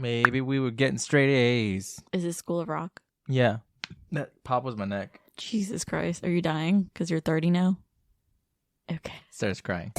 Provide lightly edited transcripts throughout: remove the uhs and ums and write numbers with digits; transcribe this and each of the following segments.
Maybe we were getting straight A's. Is this School of Rock? Yeah. That pop was my neck. Jesus Christ. Are you dying because you're 30 now? Okay. Starts crying.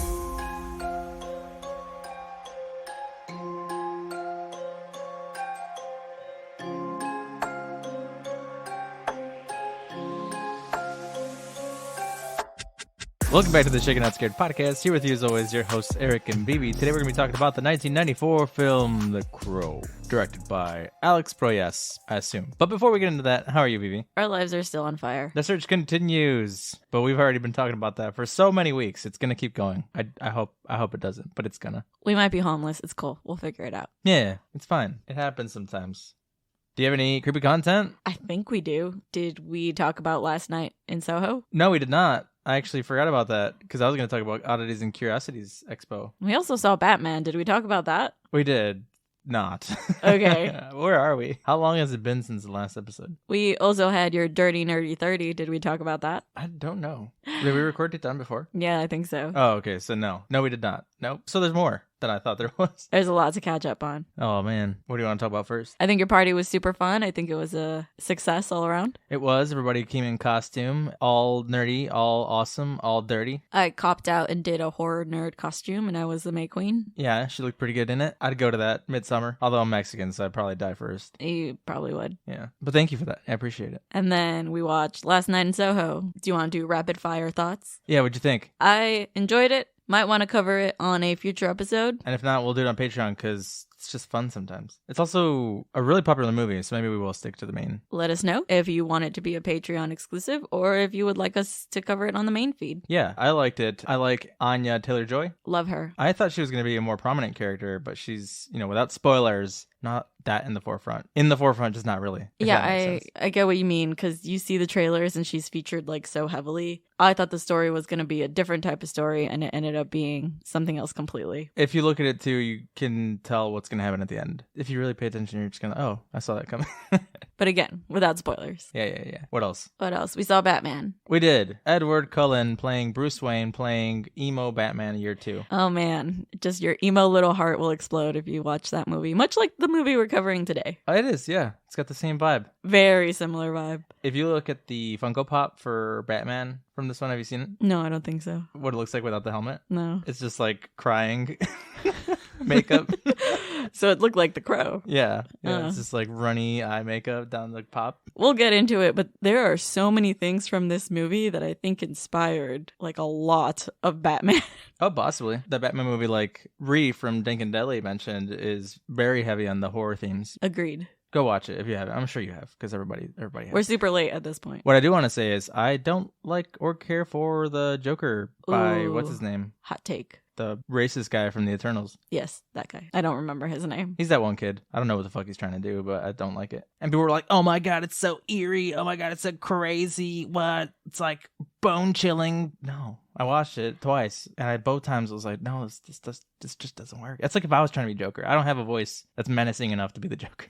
Welcome back to the Shaken Not Scared podcast. Here with you as always, your hosts Erick and Vivi. Today we're going to be talking about the 1994 film The Crow, directed by Alex Proyas, I assume. But before we get into that, how are you, Vivi? Our lives are still on fire. The search continues, but we've already been talking about that for so many weeks. It's going to keep going. I hope it doesn't, but it's gonna. We might be homeless. It's cool. We'll figure it out. Yeah, it's fine. It happens sometimes. Do you have any creepy content? I think we do. Did we talk about last night in Soho? No, we did not. I actually forgot about that because I was going to talk about Oddities and Curiosities Expo. We also saw Batman. Did we talk about that? We did not. Okay. Where are we? How long has it been since the last episode? We also had your Dirty Nerdy 30. Did we talk about that? I don't know. Did we record it done before? Yeah, I think so. Oh, okay. So no. No, we did not. Nope. So there's more than I thought there was. There's a lot to catch up on. Oh, man. What do you want to talk about first? I think your party was super fun. I think it was a success all around. It was. Everybody came in costume. All nerdy, all awesome, all dirty. I copped out and did a horror nerd costume, and I was the May Queen. Yeah, she looked pretty good in it. I'd go to that Midsummer. Although I'm Mexican, so I'd probably die first. You probably would. Yeah. But thank you for that. I appreciate it. And then we watched Last Night in Soho. Do you want to do rapid fire thoughts? Yeah, what'd you think? I enjoyed it. Might want to cover it on a future episode. And if not, we'll do it on Patreon because it's just fun sometimes. It's also a really popular movie, so maybe we will stick to the main. Let us know if you want it to be a Patreon exclusive or if you would like us to cover it on the main feed. Yeah, I liked it. I like Anya Taylor-Joy. Love her. I thought she was going to be a more prominent character, but she's, without spoilers, not that in the forefront. In the forefront, just not really. Yeah, I get what you mean because you see the trailers and she's featured like so heavily. I thought the story was going to be a different type of story and it ended up being something else completely. If you look at it too, you can tell what's going to happen at the end. If you really pay attention, you're just going to, oh, I saw that coming. But again, without spoilers. Yeah. What else? We saw Batman. We did. Edward Cullen playing Bruce Wayne, playing emo Batman year 2. Oh man, just your emo little heart will explode if you watch that movie. Much like the movie we're covering today. Oh, it is, yeah. It's got the same vibe. Very similar vibe. If you look at the Funko Pop for Batman from this one, have you seen it? No, I don't think so. What it looks like without the helmet? No. It's just like crying makeup. So it looked like the Crow. Yeah. It's just like runny eye makeup down the pop. We'll get into it, but there are so many things from this movie that I think inspired like a lot of Batman. Oh, possibly. The Batman movie, like Ree from Dinkin' Deli mentioned, is very heavy on the horror themes. Agreed. Go watch it if you haven't. I'm sure you have because everybody has. We're super late at this point. What I do want to say is I don't like or care for the Joker by, what's his name? Hot take. The racist guy from the Eternals. Yes, that guy. I don't remember his name. He's that one kid. I don't know what the fuck he's trying to do, but I don't like it. And people were like, oh my god, it's so eerie. Oh my god, it's so crazy. What? It's like bone chilling. No. I watched it twice, and both times I was like, no, this just doesn't work. It's like if I was trying to be Joker. I don't have a voice that's menacing enough to be the Joker.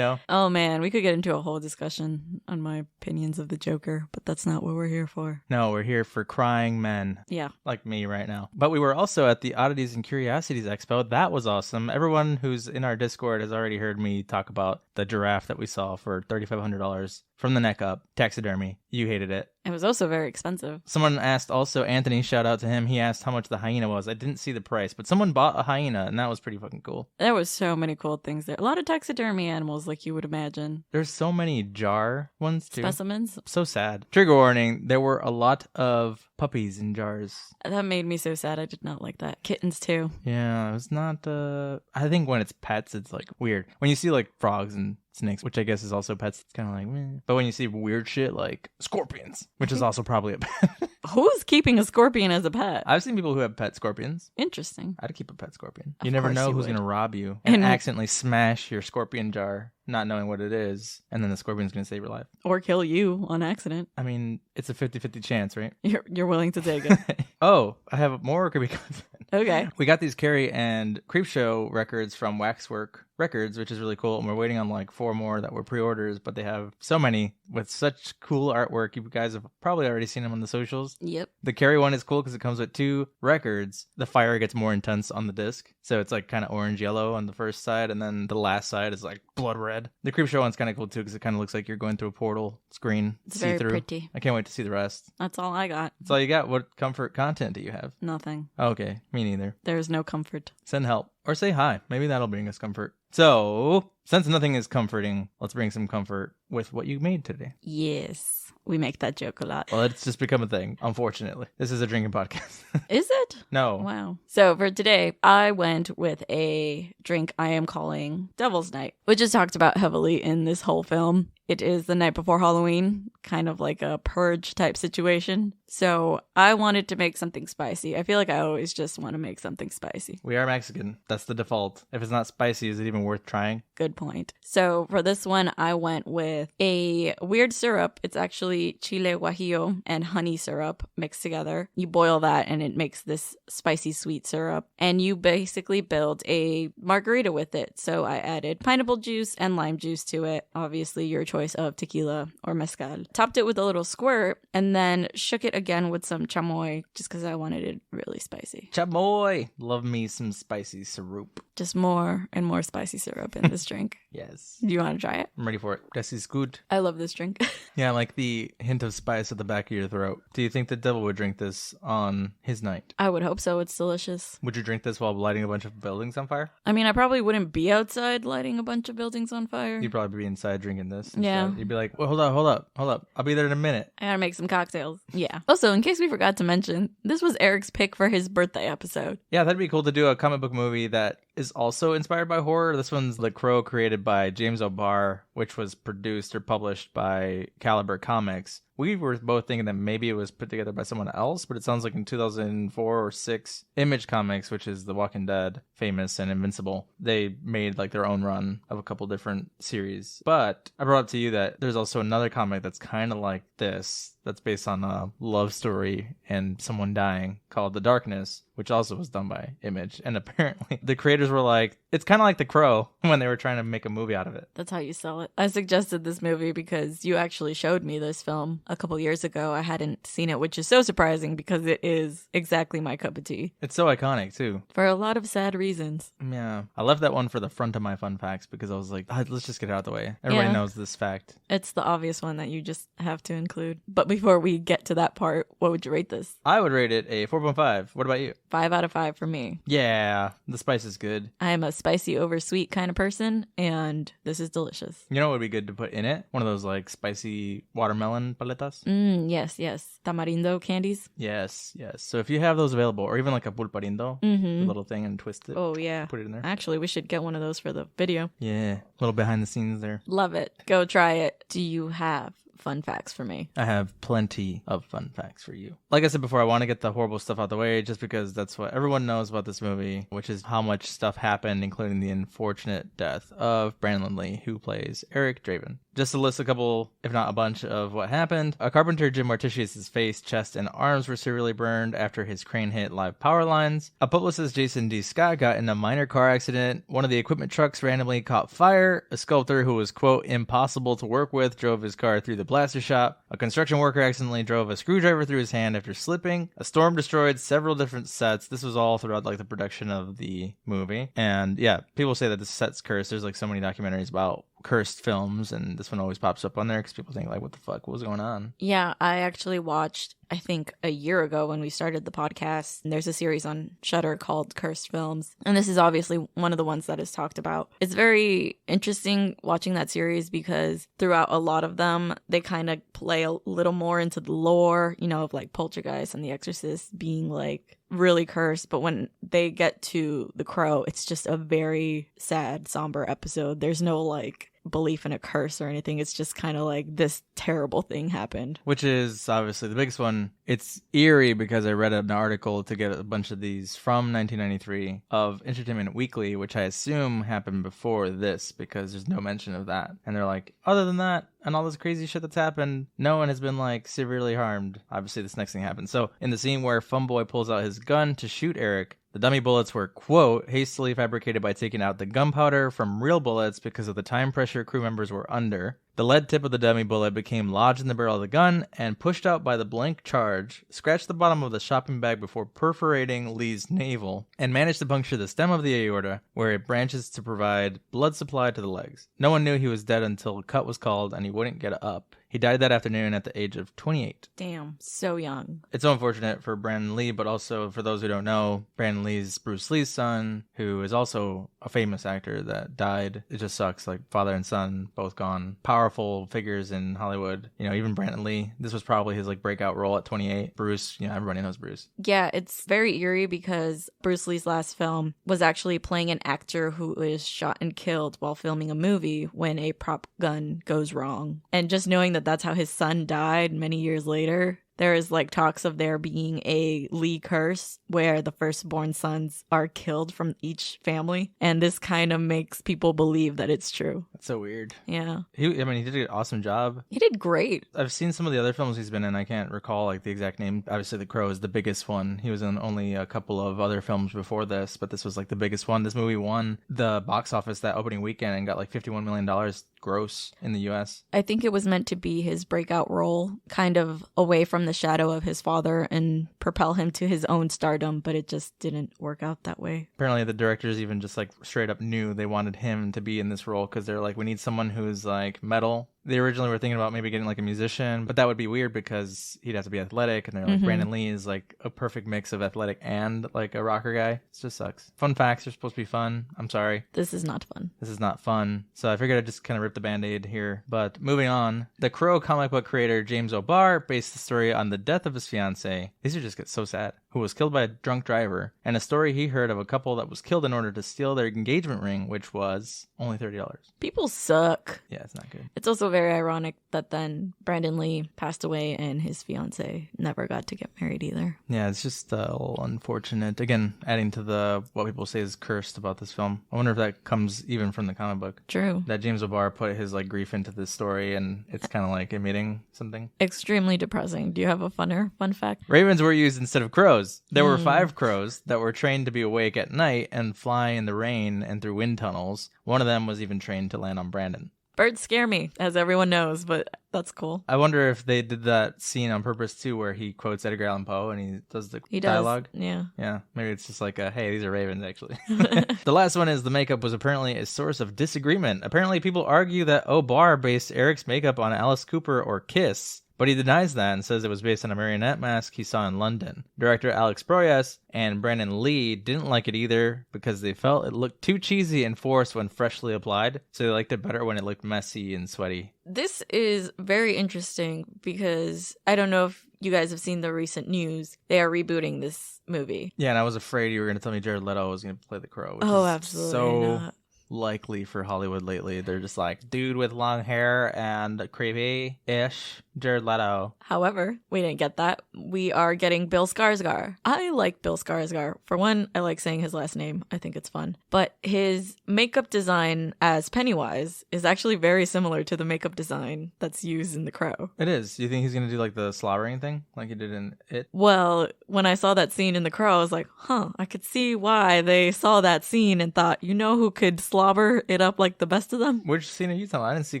Oh man, we could get into a whole discussion on my opinions of the Joker, but that's not what we're here for. No, we're here for crying men. Yeah. Like me right now. But we were also at the Oddities and Curiosities Expo. That was awesome. Everyone who's in our Discord has already heard me talk about the giraffe that we saw for $3,500 from the neck up. Taxidermy. You hated it. It was also very expensive. Someone asked also, Anthony, shout out to him. He asked how much the hyena was. I didn't see the price, but someone bought a hyena, and that was pretty fucking cool. There was so many cool things there. A lot of taxidermy animals, like you would imagine. There's so many jar ones, too. Specimens. So sad. Trigger warning, there were a lot of puppies in jars. That made me so sad. I did not like that. Kittens, too. Yeah, it's not, I think when it's pets, it's, like, weird. When you see, like, frogs and snakes, which I guess is also pets, it's kind of like, meh. But when you see weird shit like scorpions, which is also probably a pet. Who's keeping a scorpion as a pet? I've seen people who have pet scorpions. Interesting. I'd keep a pet scorpion. Of You never course know you who's would. going to rob you and accidentally smash your scorpion jar, not knowing what it is, and then the scorpion's going to save your life. Or kill you on accident. I mean, it's a 50-50 chance, right? You're willing to take it. Oh, I have more creepy content. Okay. We got these Carrie and Creepshow records from Waxwork records, which is really cool. And we're waiting on like 4 more that were pre-orders, but they have so many with such cool artwork. You guys have probably already seen them on the socials. Yep. The Carrie one is cool because it comes with 2 records. The fire gets more intense on the disc, so it's like kind of orange yellow on the first side, and then the last side is like blood red. The Creepshow one's kind of cool too because it kind of looks like you're going through a portal screen. It's very see-through. pretty. I can't wait to see the rest. That's all I got. That's all you got. What comfort content do you have? Nothing. Okay, me neither. There's no comfort. Send help or say hi. Maybe that'll bring us comfort. So, since nothing is comforting, let's bring some comfort with what you made today. Yes. We make that joke a lot. Well, it's just become a thing, unfortunately. This is a drinking podcast. Is it? No. Wow. So for today, I went with a drink I am calling Devil's Night, which is talked about heavily in this whole film. It is the night before Halloween, kind of like a purge type situation. So I wanted to make something spicy. I feel like I always just want to make something spicy. We are Mexican. That's the default. If it's not spicy, is it even worth trying? Good point. So for this one, I went with a weird syrup. It's actually chile guajillo and honey syrup mixed together. You boil that and it makes this spicy sweet syrup. And you basically build a margarita with it. So I added pineapple juice and lime juice to it. Obviously, your choice of tequila or mezcal. Topped it with a little squirt and then shook it again with some chamoy just because I wanted it really spicy. Chamoy! Love me some spicy syrup. Just more and more spicy syrup in this drink. Yes. Do you want to try it? I'm ready for it. This is good. I love this drink. Yeah, I like the hint of spice at the back of your throat. Do you think the devil would drink this on his night? I would hope so. It's delicious. Would you drink this while lighting a bunch of buildings on fire? I mean, I probably wouldn't be outside lighting a bunch of buildings on fire. You'd probably be inside drinking this. Instead. Yeah. You'd be like, well, hold up. I'll be there in a minute. I gotta make some cocktails. Yeah. Also, in case we forgot to mention, this was Erick's pick for his birthday episode. Yeah, that'd be cool to do a comic book movie that is also inspired by horror. This one's The Crow, created by James O'Barr, which was produced or published by Caliber Comics. We were both thinking that maybe it was put together by someone else, but it sounds like in 2004 or 6, Image Comics, which is The Walking Dead, famous and Invincible, they made like their own run of a couple different series. But I brought up to you that there's also another comic that's kind of like this, that's based on a love story and someone dying, called The Darkness, which also was done by Image. And apparently the creators were like, it's kind of like The Crow when they were trying to make a movie out of it. That's how you sell it. I suggested this movie because you actually showed me this film a couple years ago. I hadn't seen it, which is so surprising because it is exactly my cup of tea. It's so iconic too. For a lot of sad reasons. Yeah. I left that one for the front of my fun facts because I was like, let's just get it out of the way. Everybody knows this fact. It's the obvious one that you just have to include. But before we get to that part, what would you rate this? I would rate it a 4.5. What about you? 5 out of 5 for me. Yeah, the spice is good. I am a spicy over sweet kind of person, and this is delicious. You know what would be good to put in it? One of those like spicy watermelon paletas. Yes. Tamarindo candies. Yes. So if you have those available, or even like a pulparindo, a little thing, and twist it. Oh, yeah. Put it in there. Actually, we should get one of those for the video. Yeah, a little behind the scenes there. Love it. Go try it. Do you have fun facts for me? I have plenty of fun facts for you. Like I said before, I want to get the horrible stuff out the way just because that's what everyone knows about this movie, which is how much stuff happened, including the unfortunate death of Brandon Lee, who plays Erick Draven. Just to list a couple, if not a bunch, of what happened. A carpenter, Jim Morticius' face, chest, and arms were severely burned after his crane hit live power lines. A publicist, Jason D. Scott, got in a minor car accident. One of the equipment trucks randomly caught fire. A sculptor who was, quote, impossible to work with drove his car through the blaster shop. A construction worker accidentally drove a screwdriver through his hand after slipping. A storm destroyed several different sets. This was all throughout like the production of the movie. And yeah, people say that the set's cursed. There's like so many documentaries about cursed films, and this one always pops up on there because people think like, what the fuck, what was going on? Yeah, I actually watched, I think a year ago when we started the podcast, and there's a series on Shudder called Cursed Films, and this is obviously one of the ones that is talked about. It's very interesting watching that series because throughout a lot of them, they kind of play a little more into the lore, you know, of like Poltergeist and The Exorcist being like really cursed, but when they get to The Crow, it's just a very sad, somber episode. There's no like belief in a curse or anything. It's just kind of like this terrible thing happened. Which is obviously the biggest one. It's eerie because I read an article to get a bunch of these from 1993 of Entertainment Weekly, which I assume happened before this because there's no mention of that. And they're like, other than that, and all this crazy shit that's happened, no one has been like severely harmed. Obviously this next thing happens. So in the scene where Funboy pulls out his gun to shoot Erick, The dummy bullets were, quote, hastily fabricated by taking out the gunpowder from real bullets because of the time pressure crew members were under. The lead tip of the dummy bullet became lodged in the barrel of the gun and pushed out by the blank charge, scratched the bottom of the shopping bag before perforating Lee's navel, and managed to puncture the stem of the aorta, where it branches to provide blood supply to the legs. No one knew he was dead until cut was called and he wouldn't get up. He died that afternoon at the age of 28. Damn, so young. It's so unfortunate for Brandon Lee, but also for those who don't know, Brandon Lee's Bruce Lee's son, who is also a famous actor that died. It just sucks. Like, father and son, both gone. Powerful figures in Hollywood. You know, even Brandon Lee, this was probably his like breakout role at 28. Bruce, you know, everybody knows Bruce. Yeah, it's very eerie because Bruce Lee's last film was actually playing an actor who is shot and killed while filming a movie when a prop gun goes wrong. And just knowing that that's how his son died many years later, there is like talks of there being a Lee curse where the firstborn sons are killed from each family. And this kind of makes people believe that it's true. That's so weird. Yeah. He did an awesome job. He did great. I've seen some of the other films he's been in. I can't recall like the exact name. Obviously, The Crow is the biggest one. He was in only a couple of other films before this, but this was like the biggest one. This movie won the box office that opening weekend and got like $51 million gross in the US. I think it was meant to be his breakout role, kind of away from the shadow of his father and propel him to his own stardom, but it just didn't work out that way. Apparently the directors even just like straight up knew they wanted him to be in this role because they're like, we need someone who's like metal. They originally were thinking about maybe getting like a musician, but that would be weird because he'd have to be athletic, and they're like, Brandon Lee is like a perfect mix of athletic and like a rocker guy. It just sucks. Fun facts are supposed to be fun. I'm sorry. This is not fun. This is not fun. So I figured I'd just kind of rip the band-aid here. But moving on, the Crow comic book creator James O'Barr based the story on the death of his fiancée. These are just get so sad. Who was killed by a drunk driver, and a story he heard of a couple that was killed in order to steal their engagement ring, which was only $30. People suck. Yeah, it's not good. It's also very ironic that then Brandon Lee passed away and his fiance never got to get married either. Yeah, it's just a little unfortunate. Again, adding to the what people say is cursed about this film. I wonder if that comes even from the comic book. True. That James O'Barr put his like grief into this story, and it's kind of like admitting something. Extremely depressing. Do you have a fun fact? Ravens were used instead of crows. There were 5 crows that were trained to be awake at night and fly in the rain and through wind tunnels. One of them was even trained to land on Brandon. Birds scare me, as everyone knows, but that's cool. I wonder if they did that scene on purpose too, where he quotes Edgar Allan Poe and he does the dialogue. Yeah. Yeah, maybe it's just like, hey, these are ravens, actually. The last one is the makeup was apparently a source of disagreement. Apparently, people argue that O'Barr based Erick's makeup on Alice Cooper or Kiss, but he denies that and says it was based on a marionette mask he saw in London. Director Alex Proyas and Brandon Lee didn't like it either because they felt it looked too cheesy and forced when freshly applied, so they liked it better when it looked messy and sweaty. This is very interesting because I don't know if you guys have seen the recent news. They are rebooting this movie. Yeah, and I was afraid you were going to tell me Jared Leto was going to play the Crow. Which is absolutely so not likely for Hollywood lately. They're just like, dude with long hair and creepy-ish, Jared Leto. However, we didn't get that. We are getting Bill Skarsgard. I like Bill Skarsgard. For one, I like saying his last name. I think it's fun. But his makeup design as Pennywise is actually very similar to the makeup design that's used in The Crow. It is. Do you think he's going to do like the slobbering thing like he did in It? Well, when I saw that scene in The Crow, I was like, I could see why they saw that scene and thought, you know who could slobber it up like the best of them? Which scene are you talking about? I didn't see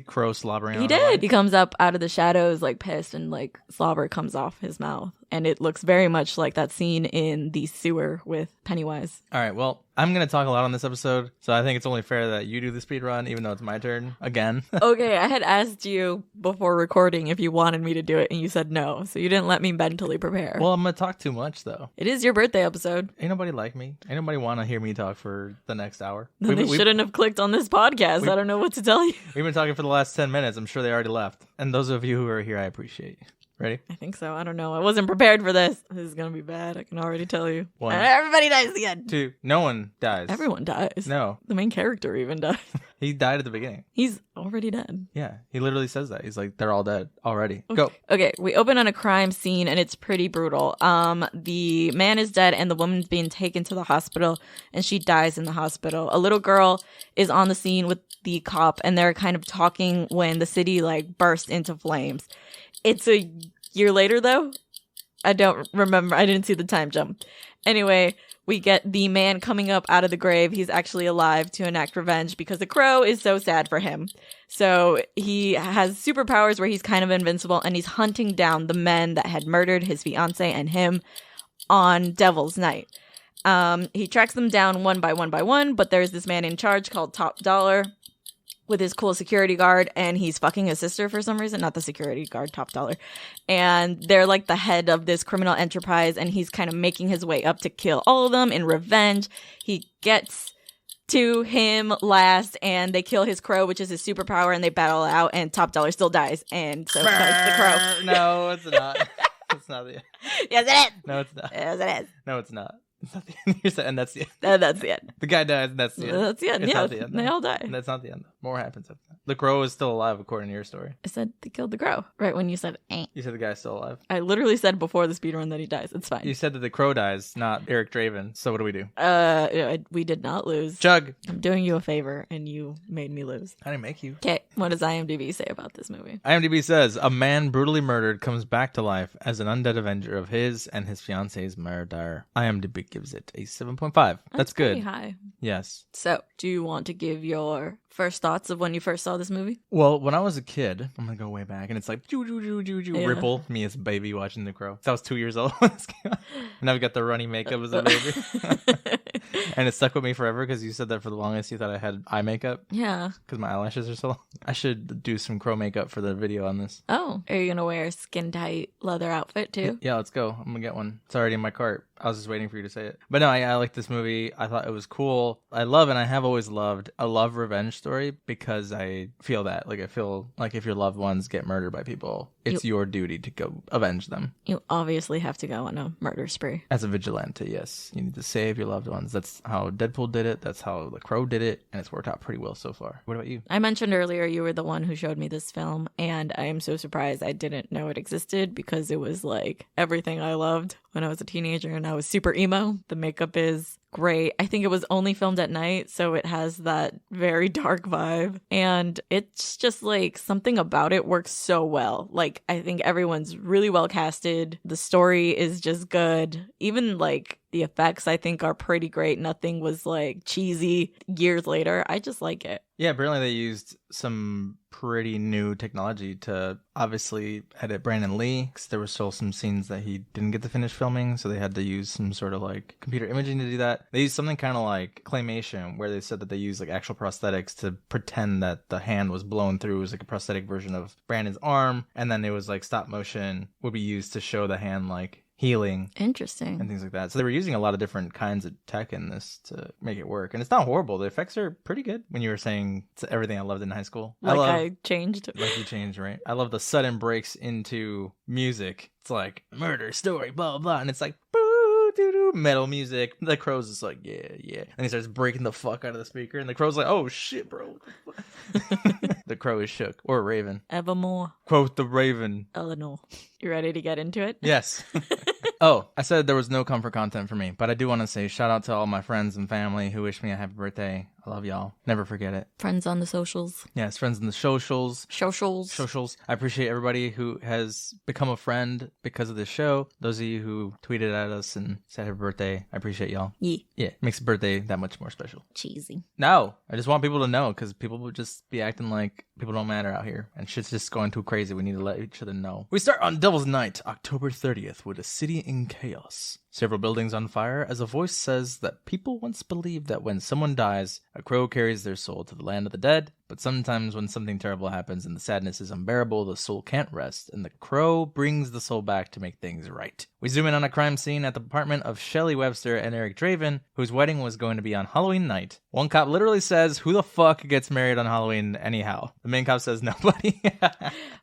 Crow slobbering. He did. He comes up out of the shadows like pissed, and like slobber comes off his mouth. And it looks very much like that scene in the sewer with Pennywise. All right, well, I'm going to talk a lot on this episode, so I think it's only fair that you do the speed run, even though it's my turn again. Okay, I had asked you before recording if you wanted me to do it, and you said no, so you didn't let me mentally prepare. Well, I'm going to talk too much, though. It is your birthday episode. Ain't nobody like me. Ain't nobody want to hear me talk for the next hour. Then they shouldn't have clicked on this podcast. I don't know what to tell you. We've been talking for the last 10 minutes. I'm sure they already left. And those of you who are here, I appreciate you. Ready? I think so. I don't know. I wasn't prepared for this. This is going to be bad. I can already tell you. 1. Everybody dies again. 2. No one dies. Everyone dies. No. The main character even dies. He died at the beginning. He's already dead. Yeah. He literally says that. He's like, they're all dead already. Okay. Go. Okay. We open on a crime scene and it's pretty brutal. The man is dead and the woman's being taken to the hospital and she dies in the hospital. A little girl is on the scene with the cop and they're kind of talking when the city like burst into flames. It's a year later, though. I don't remember. I didn't see the time jump. Anyway, we get the man coming up out of the grave. He's actually alive to enact revenge because the crow is so sad for him. So he has superpowers where he's kind of invincible, and he's hunting down the men that had murdered his fiance and him on Devil's Night. He tracks them down one by one, but there's this man in charge called Top Dollar with his cool security guard, and he's fucking his sister for some reason. Not the security guard, Top Dollar. And they're like the head of this criminal enterprise, and he's kind of making his way up to kill all of them in revenge. He gets to him last, and they kill his crow, which is his superpower, and they battle out, and Top Dollar still dies, and so does the crow. No, it's not. It's not the end. Yes, it is. No, it's not. Yes, it is. No, it's not. It's not the end. You're saying, and that's the end. That's the end. The guy dies, and that's the end. That's the end. It's Yeah, not the end, they though. all die. And that's not the end. More happens after that. The crow is still alive, according to your story. I said they killed the crow right when you said eh. You said the guy's still alive. I literally said before the speedrun that he dies. It's fine. You said that the crow dies, not Erick Draven. So what do we do? We did not lose. Chug. I'm doing you a favor, and you made me lose. I didn't make you. Okay, what does IMDb say about this movie? IMDb says, a man brutally murdered comes back to life as an undead avenger of his and his fiance's murder. IMDb gives it a 7.5. That's good. Pretty high. Yes. So, do you want to give your first thoughts of when you first saw this movie? Well, when I was a kid, I'm going to go way back, and it's like, Yeah. Ripple, me as a baby watching The Crow. So I was 2 years old when this came out. Now we got the runny makeup as a baby. And it stuck with me forever because you said that for the longest you thought I had eye makeup Yeah. because my eyelashes are so long. I should do some crow makeup for the video on this. Oh, are you going to wear a skin-tight leather outfit too? Yeah, let's go. I'm going to get one. It's already in my cart. I was just waiting for you to say it. But no, I like this movie. I thought it was cool. I love, and I have always loved, a love revenge story because I feel that. Like, I feel like if your loved ones get murdered by people, it's your duty to go avenge them. You obviously have to go on a murder spree. As a vigilante, yes. You need to save your loved ones. That's how Deadpool did it. That's how The Crow did it. And it's worked out pretty well so far. What about you? I mentioned earlier you were the one who showed me this film, and I am so surprised I didn't know it existed because it was like everything I loved when I was a teenager and I was super emo. The makeup is great. I think it was only filmed at night, so it has that very dark vibe. And it's just like something about it works so well. Like, I think everyone's really well casted. The story is just good. Even like the effects, I think, are pretty great. Nothing was like cheesy years later. I just like it. Yeah, apparently they used some pretty new technology to obviously edit Brandon Lee because there were still some scenes that he didn't get to finish filming, so they had to use some sort of like computer imaging to do that. They used something kind of like claymation where they said that they used like actual prosthetics to pretend that the hand was blown through. It was like a prosthetic version of Brandon's arm, and then it was like stop motion would be used to show the hand like healing Interesting. and things like that. So they were using a lot of different kinds of tech in this to make it work. And it's not horrible. The effects are pretty good. When you were saying it's everything I loved in high school. I changed. Like you changed, right? I love the sudden breaks into music. It's like murder story, blah, blah. And it's like boo, doo, doo, metal music. The Crow's just like, yeah, yeah. And he starts breaking the fuck out of the speaker. And the Crow's like, oh shit, bro. The Crow is shook. Or Raven. Evermore. Quote the Raven. Eleanor. You ready to get into it? Yes. Oh, I said there was no comfort content for me, but I do want to say shout out to all my friends and family who wished me a happy birthday. I love y'all. Never forget it. Friends on the socials. Yes, friends in the socials. Socials. I appreciate everybody who has become a friend because of this show. Those of you who tweeted at us and said happy birthday, I appreciate y'all. Yeah. Yeah, it makes the birthday that much more special. Cheesy. No, I just want people to know because people would just be acting like people don't matter out here and shit's just going too crazy. We need to let each other know. We start on Devil's Night, October 30th, with a city in chaos. Several buildings on fire as a voice says that people once believed that when someone dies, a crow carries their soul to the land of the dead. But sometimes when something terrible happens and the sadness is unbearable, the soul can't rest, and the crow brings the soul back to make things right. We zoom in on a crime scene at the apartment of Shelley Webster and Erick Draven, whose wedding was going to be on Halloween night. One cop literally says, who the fuck gets married on Halloween anyhow? The main cop says, nobody.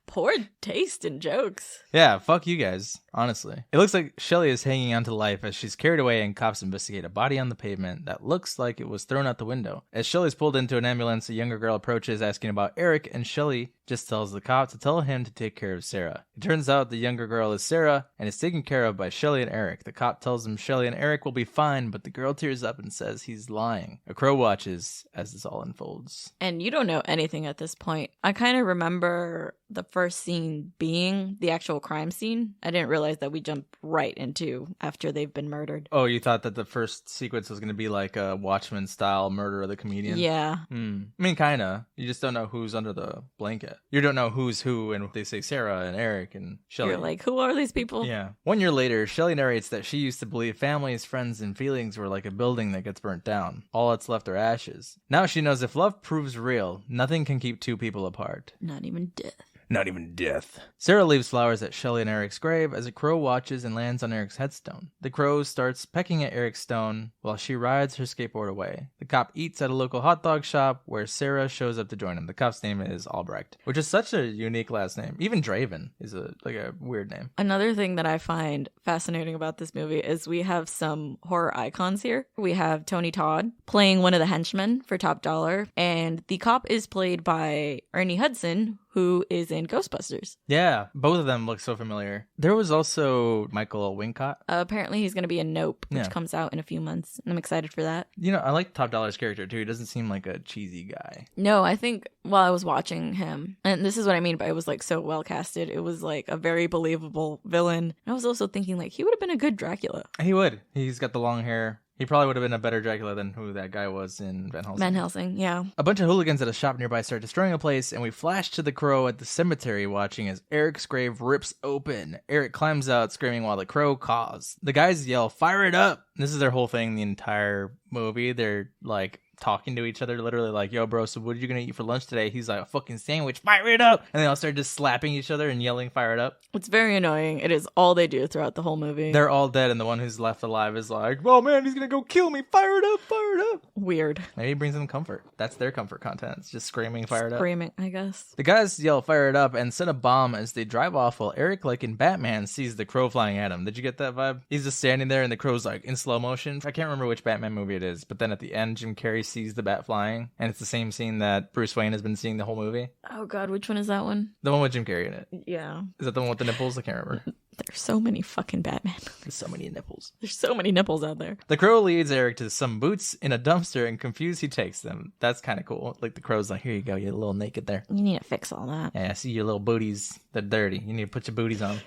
Poor taste in jokes. Yeah, fuck you guys, honestly. It looks like Shelley is hanging on to life as she's carried away and cops investigate a body on the pavement that looks like it was thrown out the window. As Shelley's pulled into an ambulance, a younger girl approaches asking about Erick, and Shelley just tells the cop to tell him to take care of Sarah. It turns out the younger girl is Sarah and is taken care of by Shelley and Erick. The cop tells him Shelley and Erick will be fine, but the girl tears up and says he's lying. A crow watches as this all unfolds. And you don't know anything at this point. I kind of remember the first scene being the actual crime scene. I didn't realize realize that we jump right into after they've been murdered. Oh, you thought that the first sequence was going to be like a Watchmen style murder of the comedian? Yeah. I mean, kind of. You just don't know who's under the blanket. You don't know who's who, and they say Sarah and Eric and Shelley. You're like, who are these people? Yeah. 1 year later, Shelley narrates that she used to believe families, friends, and feelings were like a building that gets burnt down. All that's left are ashes. Now she knows if love proves real, nothing can keep two people apart. Not even death. Not even death. Sarah leaves flowers at Shelley and Eric's grave as a crow watches and lands on Eric's headstone. The crow starts pecking at Eric's stone while she rides her skateboard away. The cop eats at a local hot dog shop where Sarah shows up to join him. The cop's name is Albrecht, which is such a unique last name. Even Draven is a weird name. Another thing that I find fascinating about this movie is we have some horror icons here. We have Tony Todd playing one of the henchmen for Top Dollar, and the cop is played by Ernie Hudson, who is in Ghostbusters. Yeah, both of them look so familiar. There was also Michael Wincott. Apparently he's going to be in Nope, which comes out in a few months. And I'm excited for that. You know, I like Top Dollar's character, too. He doesn't seem like a cheesy guy. No, I think while I was watching him, and this is what I mean by it was like so well casted, it was like a very believable villain. I was also thinking like he would have been a good Dracula. He would. He's got the long hair. He probably would have been a better Dracula than who that guy was in Van Helsing. Van Helsing, yeah. A bunch of hooligans at a shop nearby start destroying a place, and we flash to the crow at the cemetery watching as Eric's grave rips open. Eric climbs out screaming while the crow caws. The guys yell, "Fire it up!" This is their whole thing the entire movie. They're like talking to each other, literally like, "Yo, bro, so what are you gonna eat for lunch today?" He's like, "A fucking sandwich, fire it up!" And they all start just slapping each other and yelling, "Fire it up!" It's very annoying. It is all they do throughout the whole movie. They're all dead, and the one who's left alive is like, "Oh man, he's gonna go kill me! Fire it up! Fire it up!" Weird. Maybe it brings them comfort. That's their comfort content. It's just screaming, "Fire it up!" Screaming, I guess. The guys yell, "Fire it up!" and set a bomb as they drive off while Eric, like in Batman, sees the crow flying at him. Did you get that vibe? He's just standing there and the crow's like in slow motion. I can't remember which Batman movie it is, but then at the end, Jim Carrey sees the bat flying, and it's the same scene that Bruce Wayne has been seeing the whole movie. Oh god, which one is that one? The one with Jim Carrey in it. Yeah. Is that the one with the nipples? I can't remember. There's so many fucking Batman. There's so many nipples. There's so many nipples out there. The crow leads Eric to some boots in a dumpster, and confused he takes them. That's kind of cool. Like the crow's like, "Here you go, you're a little naked there. You need to fix all that." Yeah, I see your little booties. They're dirty. You need to put your booties on.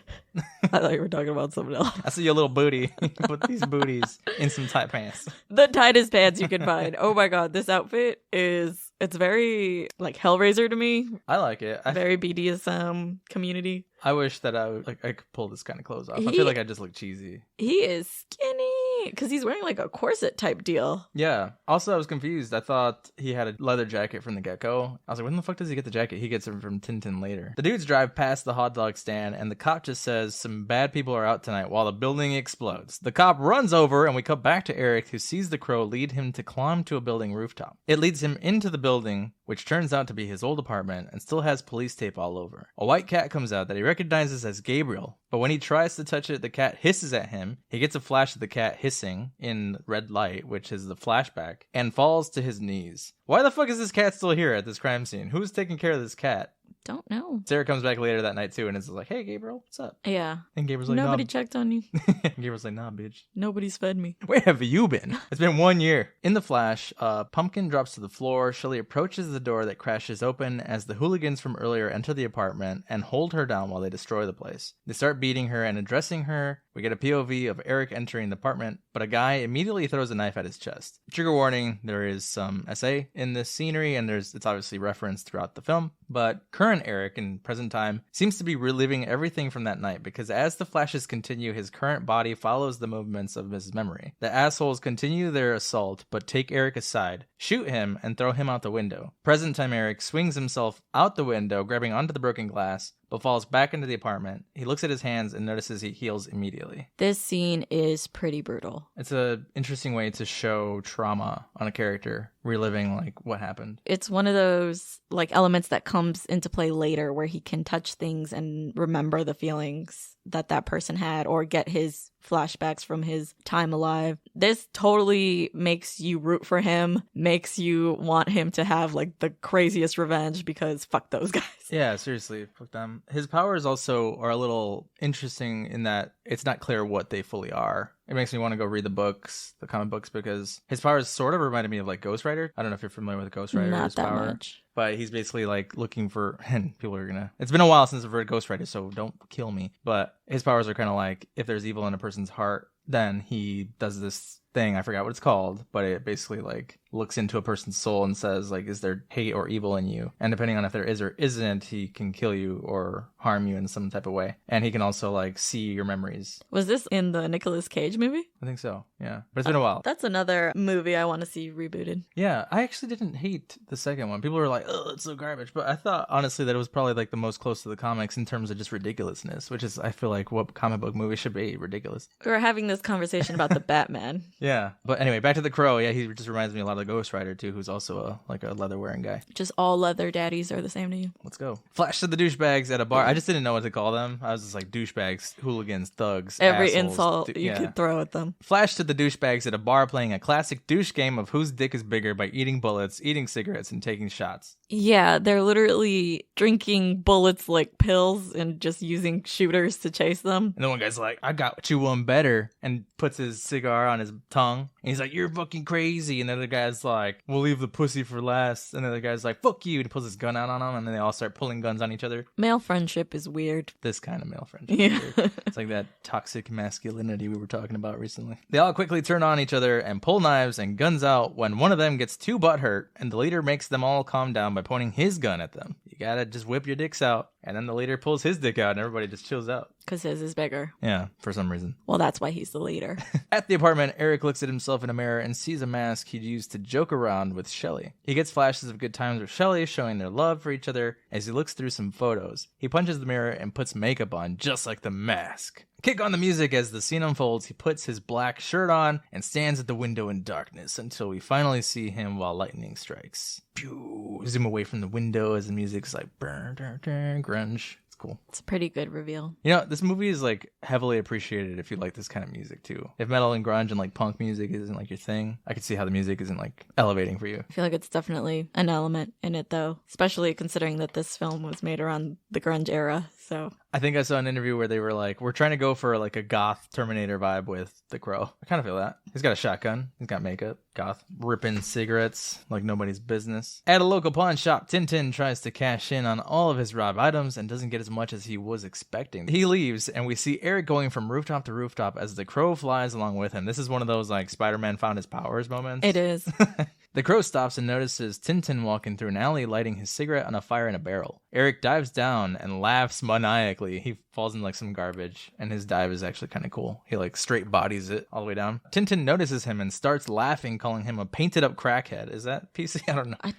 I thought you were talking about something else. I see your little booty. Put these booties in some tight pants. The tightest pants you can find. Oh my god, this outfit it's very like Hellraiser to me. I like it. Very BDSM community. I wish that I could pull this kind of clothes off. I feel like I just look cheesy. He is skinny because he's wearing like a corset type deal. Yeah. Also, I was confused. I thought he had a leather jacket from the get-go. I was like, when the fuck does he get the jacket? He gets it from Tintin later. The dudes drive past the hot dog stand, and the cop just says some bad people are out tonight while the building explodes. The cop runs over, and we cut back to Eric, who sees the crow lead him to climb to a building rooftop. It leads him into the building, which turns out to be his old apartment and still has police tape all over. A white cat comes out that he recognizes as Gabriel, but when he tries to touch it, the cat hisses at him. He gets a flash of the cat hissing in red light, which is the flashback, and falls to his knees. Why the fuck is this cat still here at this crime scene? Who's taking care of this cat? Don't know. Sarah comes back later that night too and is like, "Hey, Gabriel, what's up?" Yeah. And Gabriel's like, "Nobody "Nah." checked on you. Gabriel's like, "Nah, bitch. Nobody's fed me." Where have you been? It's been 1 year. In the flash, a pumpkin drops to the floor. Shelley approaches the door that crashes open as the hooligans from earlier enter the apartment and hold her down while they destroy the place. They start beating her and addressing her. We get a POV of Eric entering the apartment, but a guy immediately throws a knife at his chest. Trigger warning, there is some SA in this scenery, and it's obviously referenced throughout the film. But current Eric, in present time, seems to be reliving everything from that night, because as the flashes continue, his current body follows the movements of his memory. The assholes continue their assault, but take Eric aside, shoot him, and throw him out the window. Present time Eric swings himself out the window, grabbing onto the broken glass, but falls back into the apartment. He looks at his hands and notices he heals immediately. This scene is pretty brutal. It's an interesting way to show trauma on a character, reliving like what happened. It's one of those like elements that comes into play later where he can touch things and remember the feelings that person had or get his flashbacks from his time alive. This totally makes you root for him, makes you want him to have like the craziest revenge because fuck those guys. Yeah, seriously, fuck them. His powers also are a little interesting in that it's not clear what they fully are. It makes me want to go read the comic books, because his powers sort of reminded me of like Ghost Rider. I don't know if you're familiar with Ghost Rider's Not that power. much. But he's basically like looking for, and people are gonna, it's been a while since I've read Ghost Rider, so don't kill me. But his powers are kind of like, if there's evil in a person's heart, then he does this thing, I forgot what it's called, but it basically like looks into a person's soul and says like, is there hate or evil in you? And depending on if there is or isn't, he can kill you or harm you in some type of way. And he can also like see your memories. Was this in the Nicolas Cage movie? I think so, yeah. But it's been a while. That's another movie I want to see rebooted. Yeah, I actually didn't hate the second one. People were like, oh, it's so garbage. But I thought, honestly, that it was probably like the most close to the comics in terms of just ridiculousness, which is, I feel like, what comic book movie should be, ridiculous. We were having this conversation about the Batman. Yeah. But anyway, back to the Crow. Yeah, he just reminds me a lot of the Ghost Rider, too, who's also a leather-wearing guy. Just all leather daddies are the same to you. Let's go. Flash to the douchebags at a bar. I just didn't know what to call them. I was just like, douchebags, hooligans, thugs, Every assholes. insult you could throw at them. Flash to the douchebags at a bar playing a classic douche game of whose dick is bigger by eating bullets, eating cigarettes, and taking shots. Yeah, they're literally drinking bullets like pills and just using shooters to chase them. And then one guy's like, I got what you want better, and puts his cigar on his tongue. And he's like, you're fucking crazy. And the other guy's like, we'll leave the pussy for last. And the other guy's like, fuck you. And he pulls his gun out on him, and then they all start pulling guns on each other. Male friendship is weird. This kind of male friendship is weird. It's like that toxic masculinity we were talking about recently. They all quickly turn on each other and pull knives and guns out when one of them gets too butthurt, and the leader makes them all calm down by pointing his gun at them. You gotta just whip your dicks out, and then the leader pulls his dick out, and everybody just chills out. Because his is bigger. Yeah, for some reason. Well, that's why he's the leader. At the apartment, Erick looks at himself in a mirror and sees a mask he'd used to joke around with Shelly. He gets flashes of good times with Shelly, showing their love for each other as he looks through some photos. He punches the mirror and puts makeup on, just like the mask. Kick on the music as the scene unfolds. He puts his black shirt on and stands at the window in darkness until we finally see him while lightning strikes. Pew! Zoom away from the window as the music's like grunge. Cool. It's a pretty good reveal. You know, this movie is like heavily appreciated if you like this kind of music too. If metal and grunge and like punk music isn't like your thing, I could see how the music isn't like elevating for you. I feel like it's definitely an element in it though, especially considering that this film was made around the grunge era. So I think I saw an interview where they were like, we're trying to go for like a goth Terminator vibe with the Crow. I kind of feel that. He's got a shotgun. He's got makeup. Goth. Ripping cigarettes like nobody's business. At a local pawn shop, Tintin tries to cash in on all of his robbed items and doesn't get as much as he was expecting. He leaves, and we see Erick going from rooftop to rooftop as the Crow flies along with him. This is one of those like Spider-Man found his powers moments. It is. The Crow stops and notices Tintin walking through an alley lighting his cigarette on a fire in a barrel. Erick dives down and laughs maniacally. He falls in like some garbage, and his dive is actually kind of cool. He like straight bodies it all the way down. Tintin notices him and starts laughing, calling him a painted up crackhead. Is that PC? I don't know. I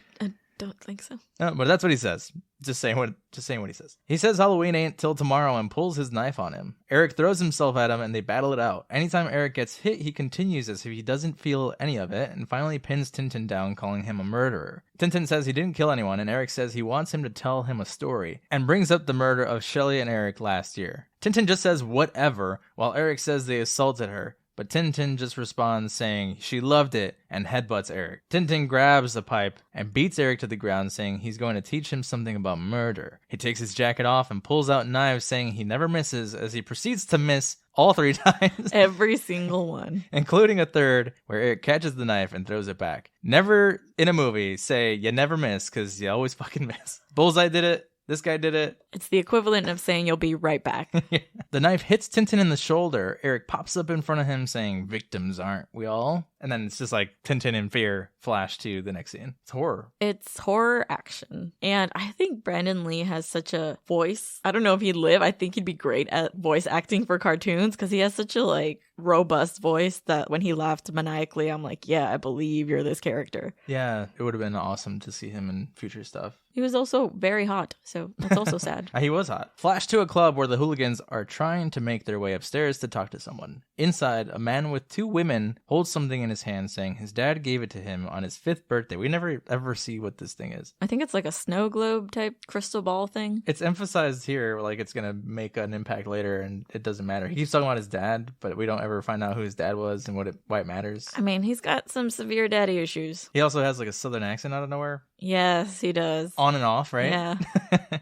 don't think so. No, but that's what he says. Just saying what he says. He says Halloween ain't till tomorrow and pulls his knife on him. Erick throws himself at him and they battle it out. Anytime Erick gets hit, he continues as if he doesn't feel any of it and finally pins Tintin down, calling him a murderer. Tintin says he didn't kill anyone, and Erick says he wants him to tell him a story and brings up the murder of Shelly and Erick last year. Tintin just says whatever, while Erick says they assaulted her. But Tintin just responds saying she loved it and headbutts Erick. Tintin grabs the pipe and beats Erick to the ground, saying he's going to teach him something about murder. He takes his jacket off and pulls out knives, saying he never misses, as he proceeds to miss all 3 times. Every single one. Including a third where Erick catches the knife and throws it back. Never in a movie say you never miss, because you always fucking miss. Bullseye did it. This guy did it. It's the equivalent of saying you'll be right back. Yeah. The knife hits Tintin in the shoulder. Erick pops up in front of him saying, victims aren't we all? And then it's just like Tintin in fear, flash to the next scene. It's horror. It's horror action. And I think Brandon Lee has such a voice. I don't know if he'd live. I think he'd be great at voice acting for cartoons because he has such a like robust voice that when he laughed maniacally, I'm like, yeah, I believe you're this character. Yeah, it would have been awesome to see him in future stuff. He was also very hot, so that's also sad. He was hot. Flash to a club where the hooligans are trying to make their way upstairs to talk to someone. Inside, a man with 2 women holds something in his hand, saying his dad gave it to him on his 5th birthday. We never ever see what this thing is. I think it's like a snow globe type crystal ball thing. It's emphasized here like it's going to make an impact later, and it doesn't matter. He keeps talking about his dad, but we don't ever ever find out who his dad was and why it matters. I mean, he's got some severe daddy issues. He also has like a southern accent out of nowhere. Yes, he does. On and off, right? Yeah.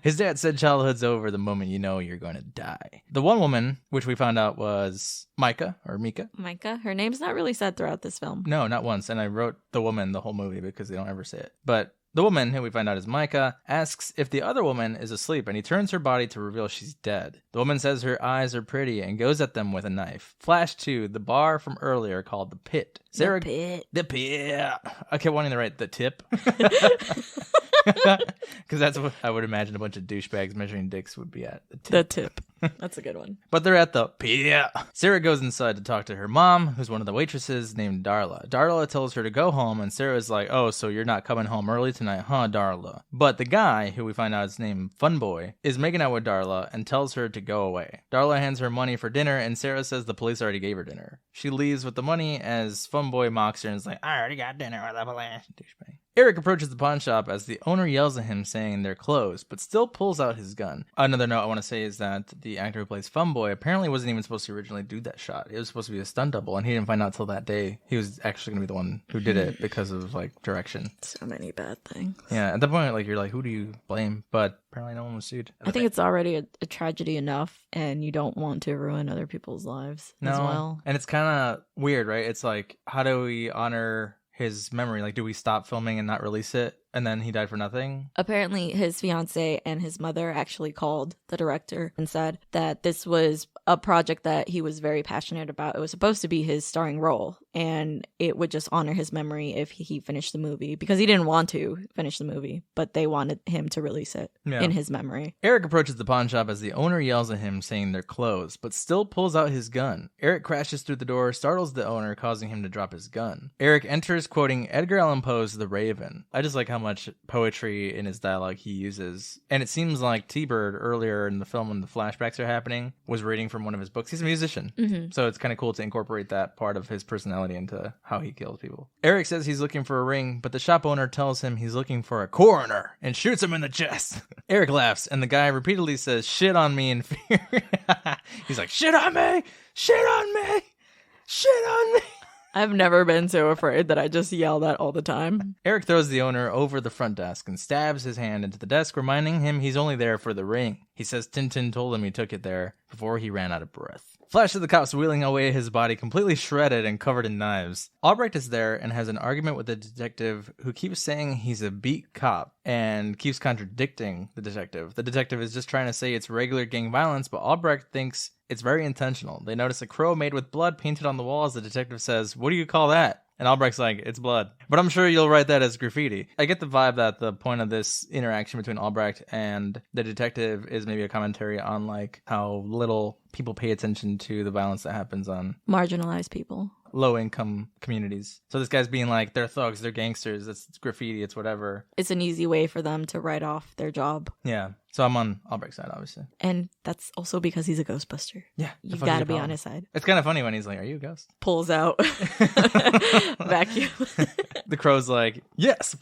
His dad said childhood's over the moment you know you're going to die. The one woman, which we found out was Micah. Micah? Her name's not really said throughout this film. No, not once. And I wrote the woman the whole movie because they don't ever say it. But the woman, who we find out is Micah, asks if the other woman is asleep, and he turns her body to reveal she's dead. The woman says her eyes are pretty and goes at them with a knife. Flash to the bar from earlier called The Pit. The Pit. The Pit. I kept wanting to write The Tip. Because that's what I would imagine a bunch of douchebags measuring dicks would be at. The Tip. That's a good one. But they're at the Pit. Sarah goes inside to talk to her mom, who's one of the waitresses named Darla. Darla tells her to go home, and Sarah's like, oh, so you're not coming home early tonight, huh, Darla? But the guy, who we find out is named Funboy, is making out with Darla and tells her to go away. Darla hands her money for dinner, and Sarah says the police already gave her dinner. She leaves with the money as Funboy mocks her and is like, I already got dinner with the police. Douchebag. Erick approaches the pawn shop as the owner yells at him saying they're closed, but still pulls out his gun. Another note I want to say is that the actor who plays Funboy apparently wasn't even supposed to originally do that shot. It was supposed to be a stunt double, and he didn't find out till that day he was actually going to be the one who did it because of like direction. So many bad things. Yeah, at that point, like you're like, who do you blame? But apparently no one was sued. I think it's already a tragedy enough, and you don't want to ruin other people's lives as well. And it's kind of weird, right? It's like, how do we honor his memory? Like, do we stop filming and not release it? And then he died for nothing? Apparently, his fiance and his mother actually called the director and said that this was a project that he was very passionate about. It was supposed to be his starring role, and it would just honor his memory if he finished the movie, because he didn't want to finish the movie, but they wanted him to release it in his memory. Erick approaches the pawn shop as the owner yells at him saying they're closed, but still pulls out his gun. Erick crashes through the door, startles the owner, causing him to drop his gun. Erick enters quoting Edgar Allan Poe's The Raven. I just like how much poetry in his dialogue he uses. And it seems like T-Bird earlier in the film when the flashbacks are happening was reading from one of his books. He's a musician. Mm-hmm. So it's kind of cool to incorporate that part of his personality into how he kills people. Erick says he's looking for a ring, but the shop owner tells him he's looking for a coroner and shoots him in the chest. Erick laughs, and the guy repeatedly says, shit on me in fear. He's like, shit on me! Shit on me! Shit on me! I've never been so afraid that I just yell that all the time. Erick throws the owner over the front desk and stabs his hand into the desk, reminding him he's only there for the ring. He says Tintin told him he took it there before he ran out of breath. Flash of the cops wheeling away his body completely shredded and covered in knives. Albrecht is there and has an argument with the detective who keeps saying he's a beat cop and keeps contradicting the detective. The detective is just trying to say it's regular gang violence, but Albrecht thinks it's very intentional. They notice a crow made with blood painted on the walls. The detective says, what do you call that? And Albrecht's like, it's blood. But I'm sure you'll write that as graffiti. I get the vibe that the point of this interaction between Albrecht and the detective is maybe a commentary on like how little people pay attention to the violence that happens on marginalized people, low-income communities. So this guy's being like, they're thugs, they're gangsters, it's graffiti, it's whatever. It's an easy way for them to write off their job. Yeah. So I'm on Albrecht's side, obviously. And that's also because he's a Ghostbuster. Yeah. You've got to be on his side. It's kind of funny when he's like, are you a ghost? Pulls out. Vacuum. The crow's like, yes.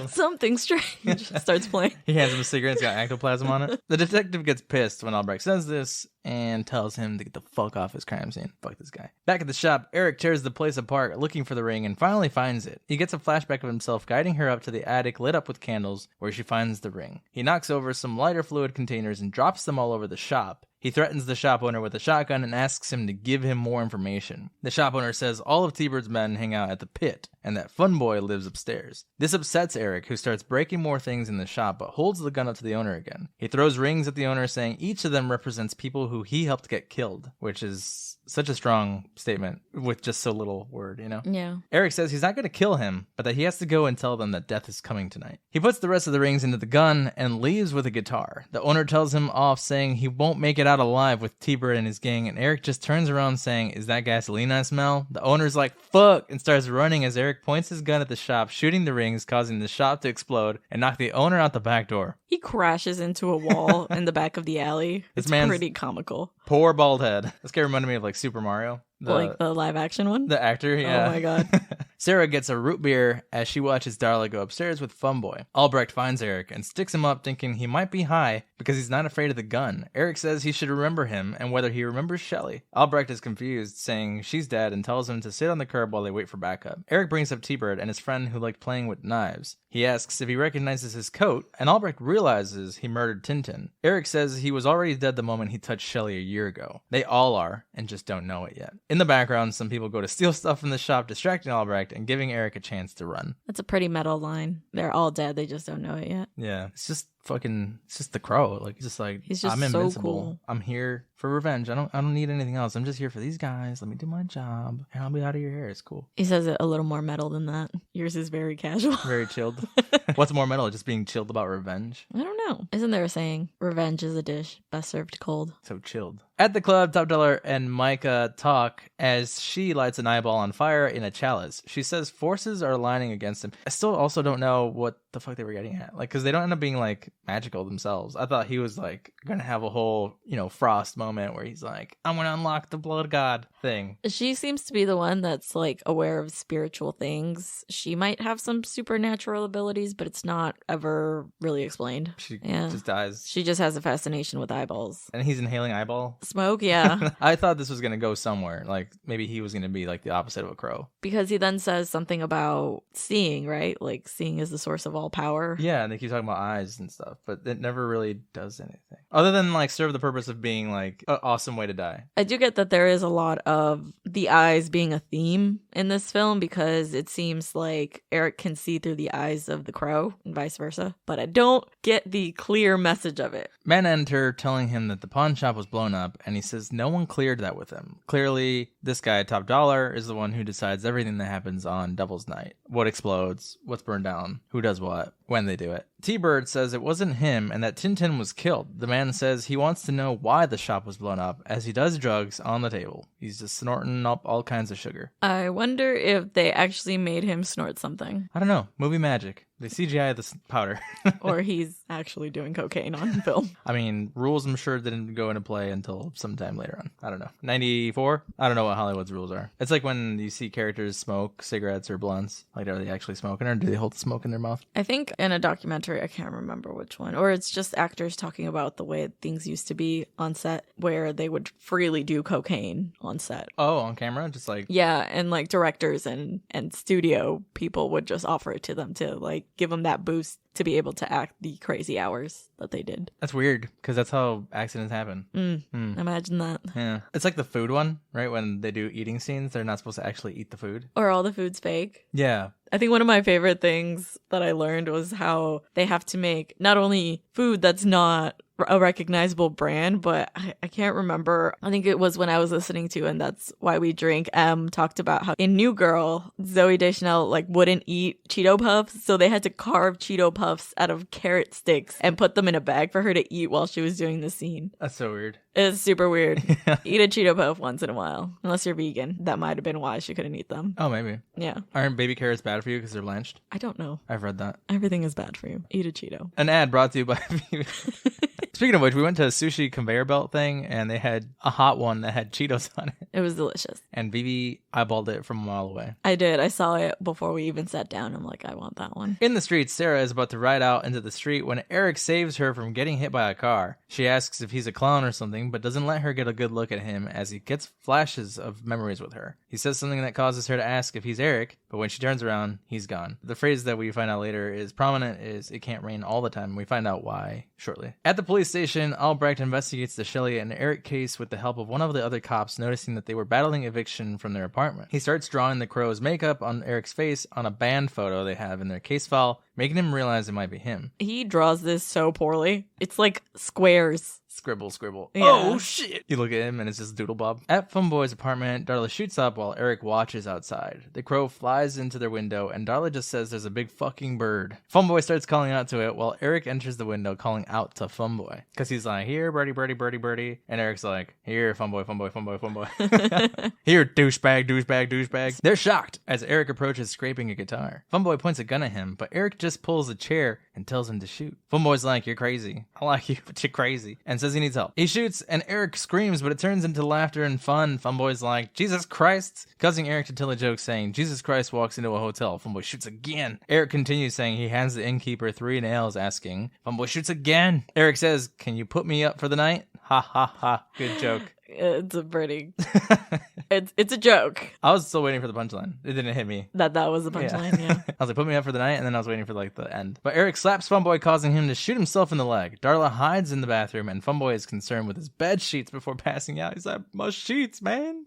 Something strange. Starts playing. He hands him a cigarette. It's got ectoplasm on it. The detective gets pissed when Albrecht says this and tells him to get the fuck off his crime scene. Fuck this guy. Back at the shop, Erick tears the place apart looking for the ring and finally finds it. He gets a flashback of himself guiding her up to the attic lit up with candles where she finds the ring. He knocks over some lighter fluid containers and drops them all over the shop. He threatens the shop owner with a shotgun and asks him to give him more information. The shop owner says all of T-Bird's men hang out at the pit and that Funboy lives upstairs. This upsets Erick, who starts breaking more things in the shop but holds the gun up to the owner again. He throws rings at the owner saying each of them represents people who he helped get killed, which is such a strong statement with just so little word, you know? Yeah. Erick says he's not going to kill him, but that he has to go and tell them that death is coming tonight. He puts the rest of the rings into the gun and leaves with a guitar. The owner tells him off saying he won't make it out alive with T-Bird and his gang, and Erick just turns around saying, is that gasoline I smell? The owner's like, fuck, and starts running as Erick points his gun at the shop, shooting the rings, causing the shop to explode and knock the owner out the back door. He crashes into a wall in the back of the alley. It's pretty comical. Poor bald head. This guy reminded me of like Super Mario. Like the live action one? The actor, yeah. Oh my god. Sarah gets a root beer as she watches Darla go upstairs with Funboy. Albrecht finds Erick and sticks him up, thinking he might be high because he's not afraid of the gun. Erick says he should remember him and whether he remembers Shelley. Albrecht is confused, saying she's dead, and tells him to sit on the curb while they wait for backup. Erick brings up T-Bird and his friend who liked playing with knives. He asks if he recognizes his coat, and Albrecht realizes he murdered Tintin. Erick says he was already dead the moment he touched Shelley a year ago. They all are, and just don't know it yet. In the background, some people go to steal stuff from the shop, distracting Albrecht and giving Erick a chance to run. That's a pretty metal line. They're all dead, they just don't know it yet. Yeah, it's just the Crow. Like, he's just I'm invincible. so cool. I'm here for revenge. I don't need anything else. I'm just here for these guys. Let me do my job and I'll be out of your hair. It's cool. He says it a little more metal than that. Yours is very casual. Very chilled. What's more metal? Just being chilled about revenge? I don't know. Isn't there a saying, revenge is a dish best served cold? So chilled. At the club, Top Dollar and Micah talk as she lights an eyeball on fire in a chalice. She says forces are aligning against him. I still also don't know what the fuck they were getting at. Like, because they don't end up being, like, magical themselves. I thought he was, like, gonna have a whole, Frost moment where he's like, I'm gonna unlock the blood god thing. She seems to be the one that's, like, aware of spiritual things. She might have some supernatural abilities, but it's not ever really explained. She just dies. She just has a fascination with eyeballs. And he's inhaling eyeball? Smoke, yeah. I thought this was gonna go somewhere. Like, maybe he was gonna be, like, the opposite of a crow. Because he then says something about seeing, right? Like, seeing is the source of all power. Yeah, and they keep talking about eyes and stuff, but it never really does anything. Other than, like, serve the purpose of being, like, an awesome way to die. I do get that there is a lot of the eyes being a theme in this film because it seems like Erick can see through the eyes of the crow and vice versa, but I don't get the clear message of it. Men enter telling him that the pawn shop was blown up, and he says no one cleared that with him. Clearly, this guy, Top Dollar, is the one who decides everything that happens on Devil's Night. What explodes, what's burned down, who does what, when they do it. T-Bird says it wasn't him and that Tintin was killed. The man says he wants to know why the shop was blown up, as he does drugs on the table. He's just snorting up all kinds of sugar. I wonder if they actually made him snort something. I don't know. Movie magic. They CGI the powder. Or he's actually doing cocaine on film. I mean, rules I'm sure didn't go into play until sometime later on. I don't know. 94? I don't know what Hollywood's rules are. It's like when you see characters smoke cigarettes or blunts. Like, are they actually smoking or do they hold the smoke in their mouth? I think in a documentary, I can't remember which one, or it's just actors talking about the way things used to be on set where they would freely do cocaine on set. Oh, on camera? Just like... Yeah, and like directors and studio people would just offer it to them to like give them that boost to be able to act the crazy hours that they did. That's weird, because that's how accidents happen. Imagine that. Yeah. It's like the food one, right? When they do eating scenes, they're not supposed to actually eat the food. Or all the food's fake. Yeah. I think one of my favorite things that I learned was how they have to make not only food that's not a recognizable brand, but I can't remember. I think it was when I was listening to And That's Why We Drink, talked about how in New Girl, Zooey Deschanel like wouldn't eat Cheeto Puffs, so they had to carve Cheeto Puffs out of carrot sticks and put them in a bag for her to eat while she was doing the scene. That's so weird. It's super weird. Yeah. Eat a Cheeto Puff once in a while, unless you're vegan. That might have been why she couldn't eat them. Oh, maybe. Yeah. Aren't baby carrots bad for you because they're blanched? I don't know. I've read that. Everything is bad for you. Eat a Cheeto. An ad brought to you by Vivi. Speaking of which, we went to a sushi conveyor belt thing, and they had a hot one that had Cheetos on it. It was delicious. And Vivi eyeballed it from a mile away. I did. I saw it before we even sat down. I'm like, I want that one. In the streets, Sarah is about to ride out into the street when Erick saves her from getting hit by a car. She asks if he's a clown or something, but doesn't let her get a good look at him as he gets flashes of memories with her. He says something that causes her to ask if he's Erick, but when she turns around, he's gone. The phrase that we find out later is prominent is, it can't rain all the time. We find out why shortly. At the police station, Albrecht investigates the Shelley and Erick case with the help of one of the other cops, noticing that they were battling eviction from their apartment. He starts drawing the crow's makeup on Erick's face on a band photo they have in their case file, making him realize it might be him. He draws this so poorly. It's like squares. Scribble. Yeah. Oh, shit. You look at him and it's just Doodle Bob. At Funboy's apartment, Darla shoots up while Erick watches outside. The crow flies into their window and Darla just says there's a big fucking bird. Funboy starts calling out to it while Erick enters the window calling out to Funboy. Because he's like, here, birdie. And Erick's like, here, Funboy. Here, douchebag. They're shocked as Erick approaches scraping a guitar. Funboy points a gun at him, but Erick just pulls a chair and tells him to shoot. Funboy's like, you're crazy. I like you, but you're crazy. And says he needs help. He shoots, and Erick screams, but it turns into laughter and fun. Funboy's like, Jesus Christ. Causing Erick to tell a joke saying, Jesus Christ walks into a hotel. Funboy shoots again. Erick continues saying he hands the innkeeper 3 nails, asking. Funboy shoots again. Erick says, can you put me up for the night? Ha ha ha. Good joke. It's a pretty... it's a joke. I was still waiting for the punchline. It didn't hit me. That was the punchline, yeah. I was like, put me up for the night, and then I was waiting for like the end. But Erick slaps Funboy, causing him to shoot himself in the leg. Darla hides in the bathroom, and Funboy is concerned with his bed sheets before passing out. He's like, my sheets, man.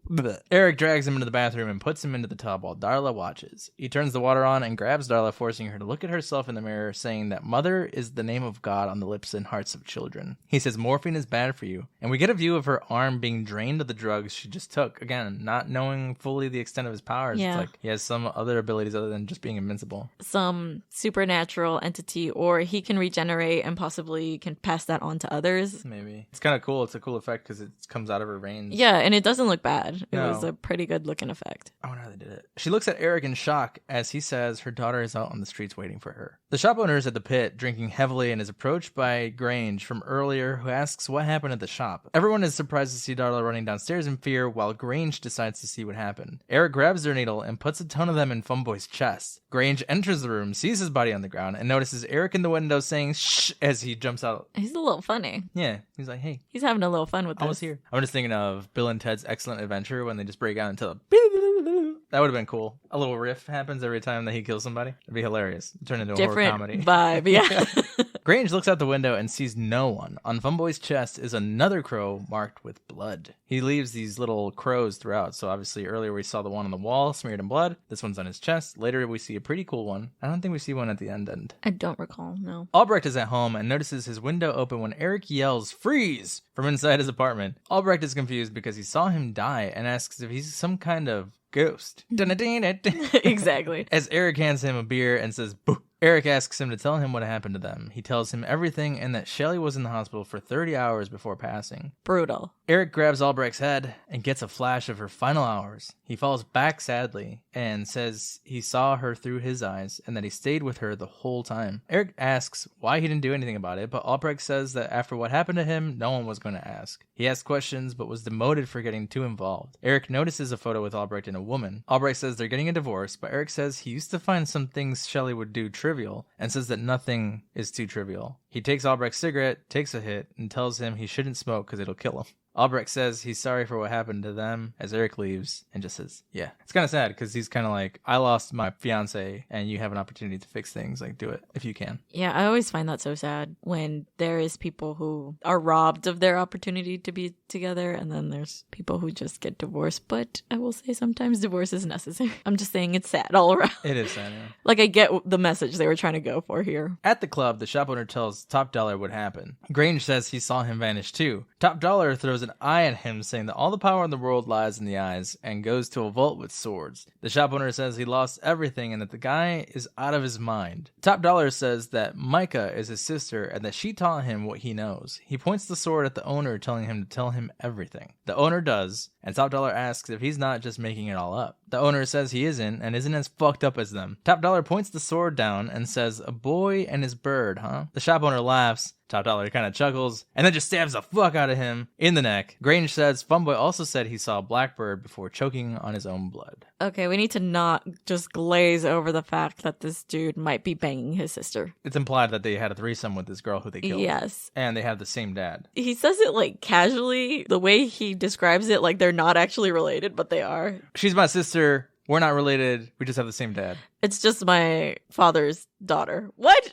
Erick drags him into the bathroom and puts him into the tub while Darla watches. He turns the water on and grabs Darla, forcing her to look at herself in the mirror, saying that mother is the name of God on the lips and hearts of children. He says morphine is bad for you, and we get a view of her arm being drained of the drugs she just took. Again, not knowing fully the extent of his powers. Yeah. It's like he has some other abilities other than just being invincible. Some supernatural entity, or he can regenerate and possibly can pass that on to others. Maybe. It's kind of cool. It's a cool effect because it comes out of her veins. Yeah, and it doesn't look bad. It No. was a pretty good looking effect. I wonder how they did it. She looks at Erick in shock as he says her daughter is out on the streets waiting for her. The shop owner is at the pit drinking heavily and is approached by Grange from earlier, who asks what happened at the shop. Everyone is surprised to see Darla running downstairs in fear while Grange decides to see what happened. Erick grabs their needle and puts a ton of them in Funboy's chest. Grange enters the room, sees his body on the ground, and notices Erick in the window saying shh as he jumps out. He's a little funny. Yeah, he's like, hey, He's having a little fun with this. I was here. I'm just thinking of Bill and Ted's Excellent Adventure when they just break out into a... That would have been cool. A little riff happens every time that he kills somebody. It'd be hilarious. Turn into a Different horror comedy. vibe, yeah. Grange looks out the window and sees no one. On Funboy's chest is another crow marked with blood. He leaves these little crows throughout. So obviously earlier we saw the one on the wall smeared in blood. This one's on his chest. Later we see a pretty cool one. I don't think we see one at the end. I don't recall, no. Albrecht is at home and notices his window open when Erick yells, freeze, from inside his apartment. Albrecht is confused because he saw him die and asks if he's some kind of ghost. Exactly. As Erick hands him a beer and says, boo. Erick asks him to tell him what happened to them. He tells him everything and that Shelley was in the hospital for 30 hours before passing. Brutal. Erick grabs Albrecht's head and gets a flash of her final hours. He falls back sadly and says he saw her through his eyes and that he stayed with her the whole time. Erick asks why he didn't do anything about it, but Albrecht says that after what happened to him, no one was going to ask. He asked questions but was demoted for getting too involved. Erick notices a photo with Albrecht and a woman. Albrecht says they're getting a divorce, but Erick says he used to find some things Shelley would do trivial and says that nothing is too trivial. He takes Albrecht's cigarette, takes a hit, and tells him he shouldn't smoke because it'll kill him. Albrecht says he's sorry for what happened to them as Erick leaves and just says, yeah. It's kind of sad because he's kind of like, I lost my fiance and you have an opportunity to fix things. Like, do it if you can. Yeah, I always find that so sad when there is people who are robbed of their opportunity to be together and then there's people who just get divorced. But I will say sometimes divorce is necessary. I'm just saying it's sad all around. It is sad, yeah. Like, I get the message they were trying to go for here. At the club, the shop owner tells Top Dollar what happened. Grange says he saw him vanish too. Top Dollar throws an eye at him, saying that all the power in the world lies in the eyes, and goes to a vault with swords. The shop owner says he lost everything and that the guy is out of his mind. Top Dollar says that Micah is his sister and that she taught him what he knows. He points the sword at the owner, telling him to tell him everything. The owner does, and Top Dollar asks if he's not just making it all up. The owner says he isn't, and isn't as fucked up as them. Top Dollar points the sword down and says, a boy and his bird, huh? The shop owner laughs. Top Dollar kind of chuckles, and then just stabs the fuck out of him in the neck. Grange says Funboy also said he saw a blackbird before choking on his own blood. Okay, we need to not just glaze over the fact that this dude might be banging his sister. It's implied that they had a threesome with this girl who they killed. Yes. And they have the same dad. He says it like casually, the way he describes it, like they're not actually related, but they are. She's my sister. We're not related. We just have the same dad. It's just my father's daughter. What?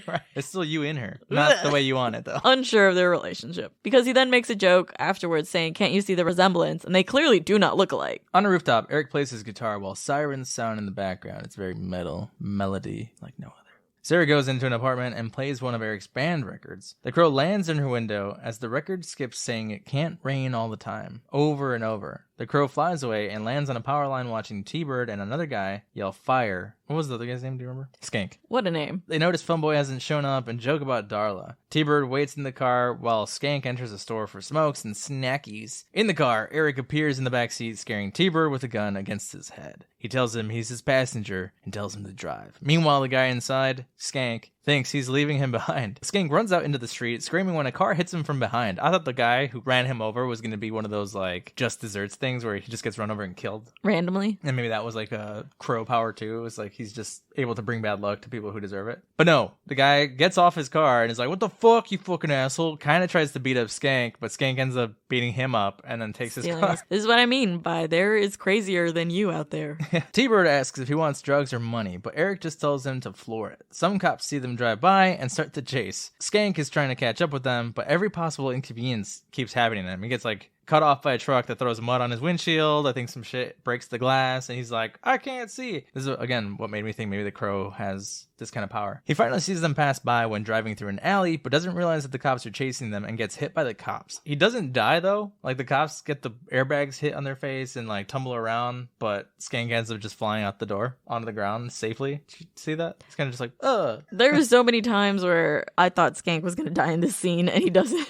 Right. It's still you in her. Not the way you want it, though. Unsure of their relationship. Because he then makes a joke afterwards saying, can't you see the resemblance? And they clearly do not look alike. On a rooftop, Erick plays his guitar while sirens sound in the background. It's very metal, melody like no other. Sarah goes into an apartment and plays one of Erick's band records. The crow lands in her window as the record skips saying it can't rain all the time, over and over. The crow flies away and lands on a power line watching T-Bird and another guy yell fire. What was the other guy's name, do you remember? Skank. What a name. They notice Funboy hasn't shown up and joke about Darla. T-Bird waits in the car while Skank enters a store for smokes and snackies. In the car, Erick appears in the backseat scaring T-Bird with a gun against his head. He tells him he's his passenger and tells him to drive. Meanwhile, the guy inside, Skank, thinks he's leaving him behind. Skank runs out into the street, screaming when a car hits him from behind. I thought the guy who ran him over was going to be one of those, like, just desserts things where he just gets run over and killed. Randomly. And maybe that was like a crow power too. It was like he's just able to bring bad luck to people who deserve it. But no, the guy gets off his car and is like, what the fuck, you fucking asshole? Kind of tries to beat up Skank, but Skank ends up beating him up and then takes his car. This is what I mean by there is crazier than you out there. T-Bird asks if he wants drugs or money, but Erick just tells him to floor it. Some cops see them drive by and start to chase. Skank is trying to catch up with them, but every possible inconvenience keeps happening to him. He gets like cut off by a truck that throws mud on his windshield. I think some shit breaks the glass, and he's like, I can't see. This is, again, what made me think maybe the crow has this kind of power. He finally sees them pass by when driving through an alley, but doesn't realize that the cops are chasing them and gets hit by the cops. He doesn't die, though. Like, the cops get the airbags hit on their face and, like, tumble around, but Skank ends up just flying out the door onto the ground safely. Did you see that? It's kind of just like, ugh. There were so many times where I thought Skank was going to die in this scene, and he doesn't.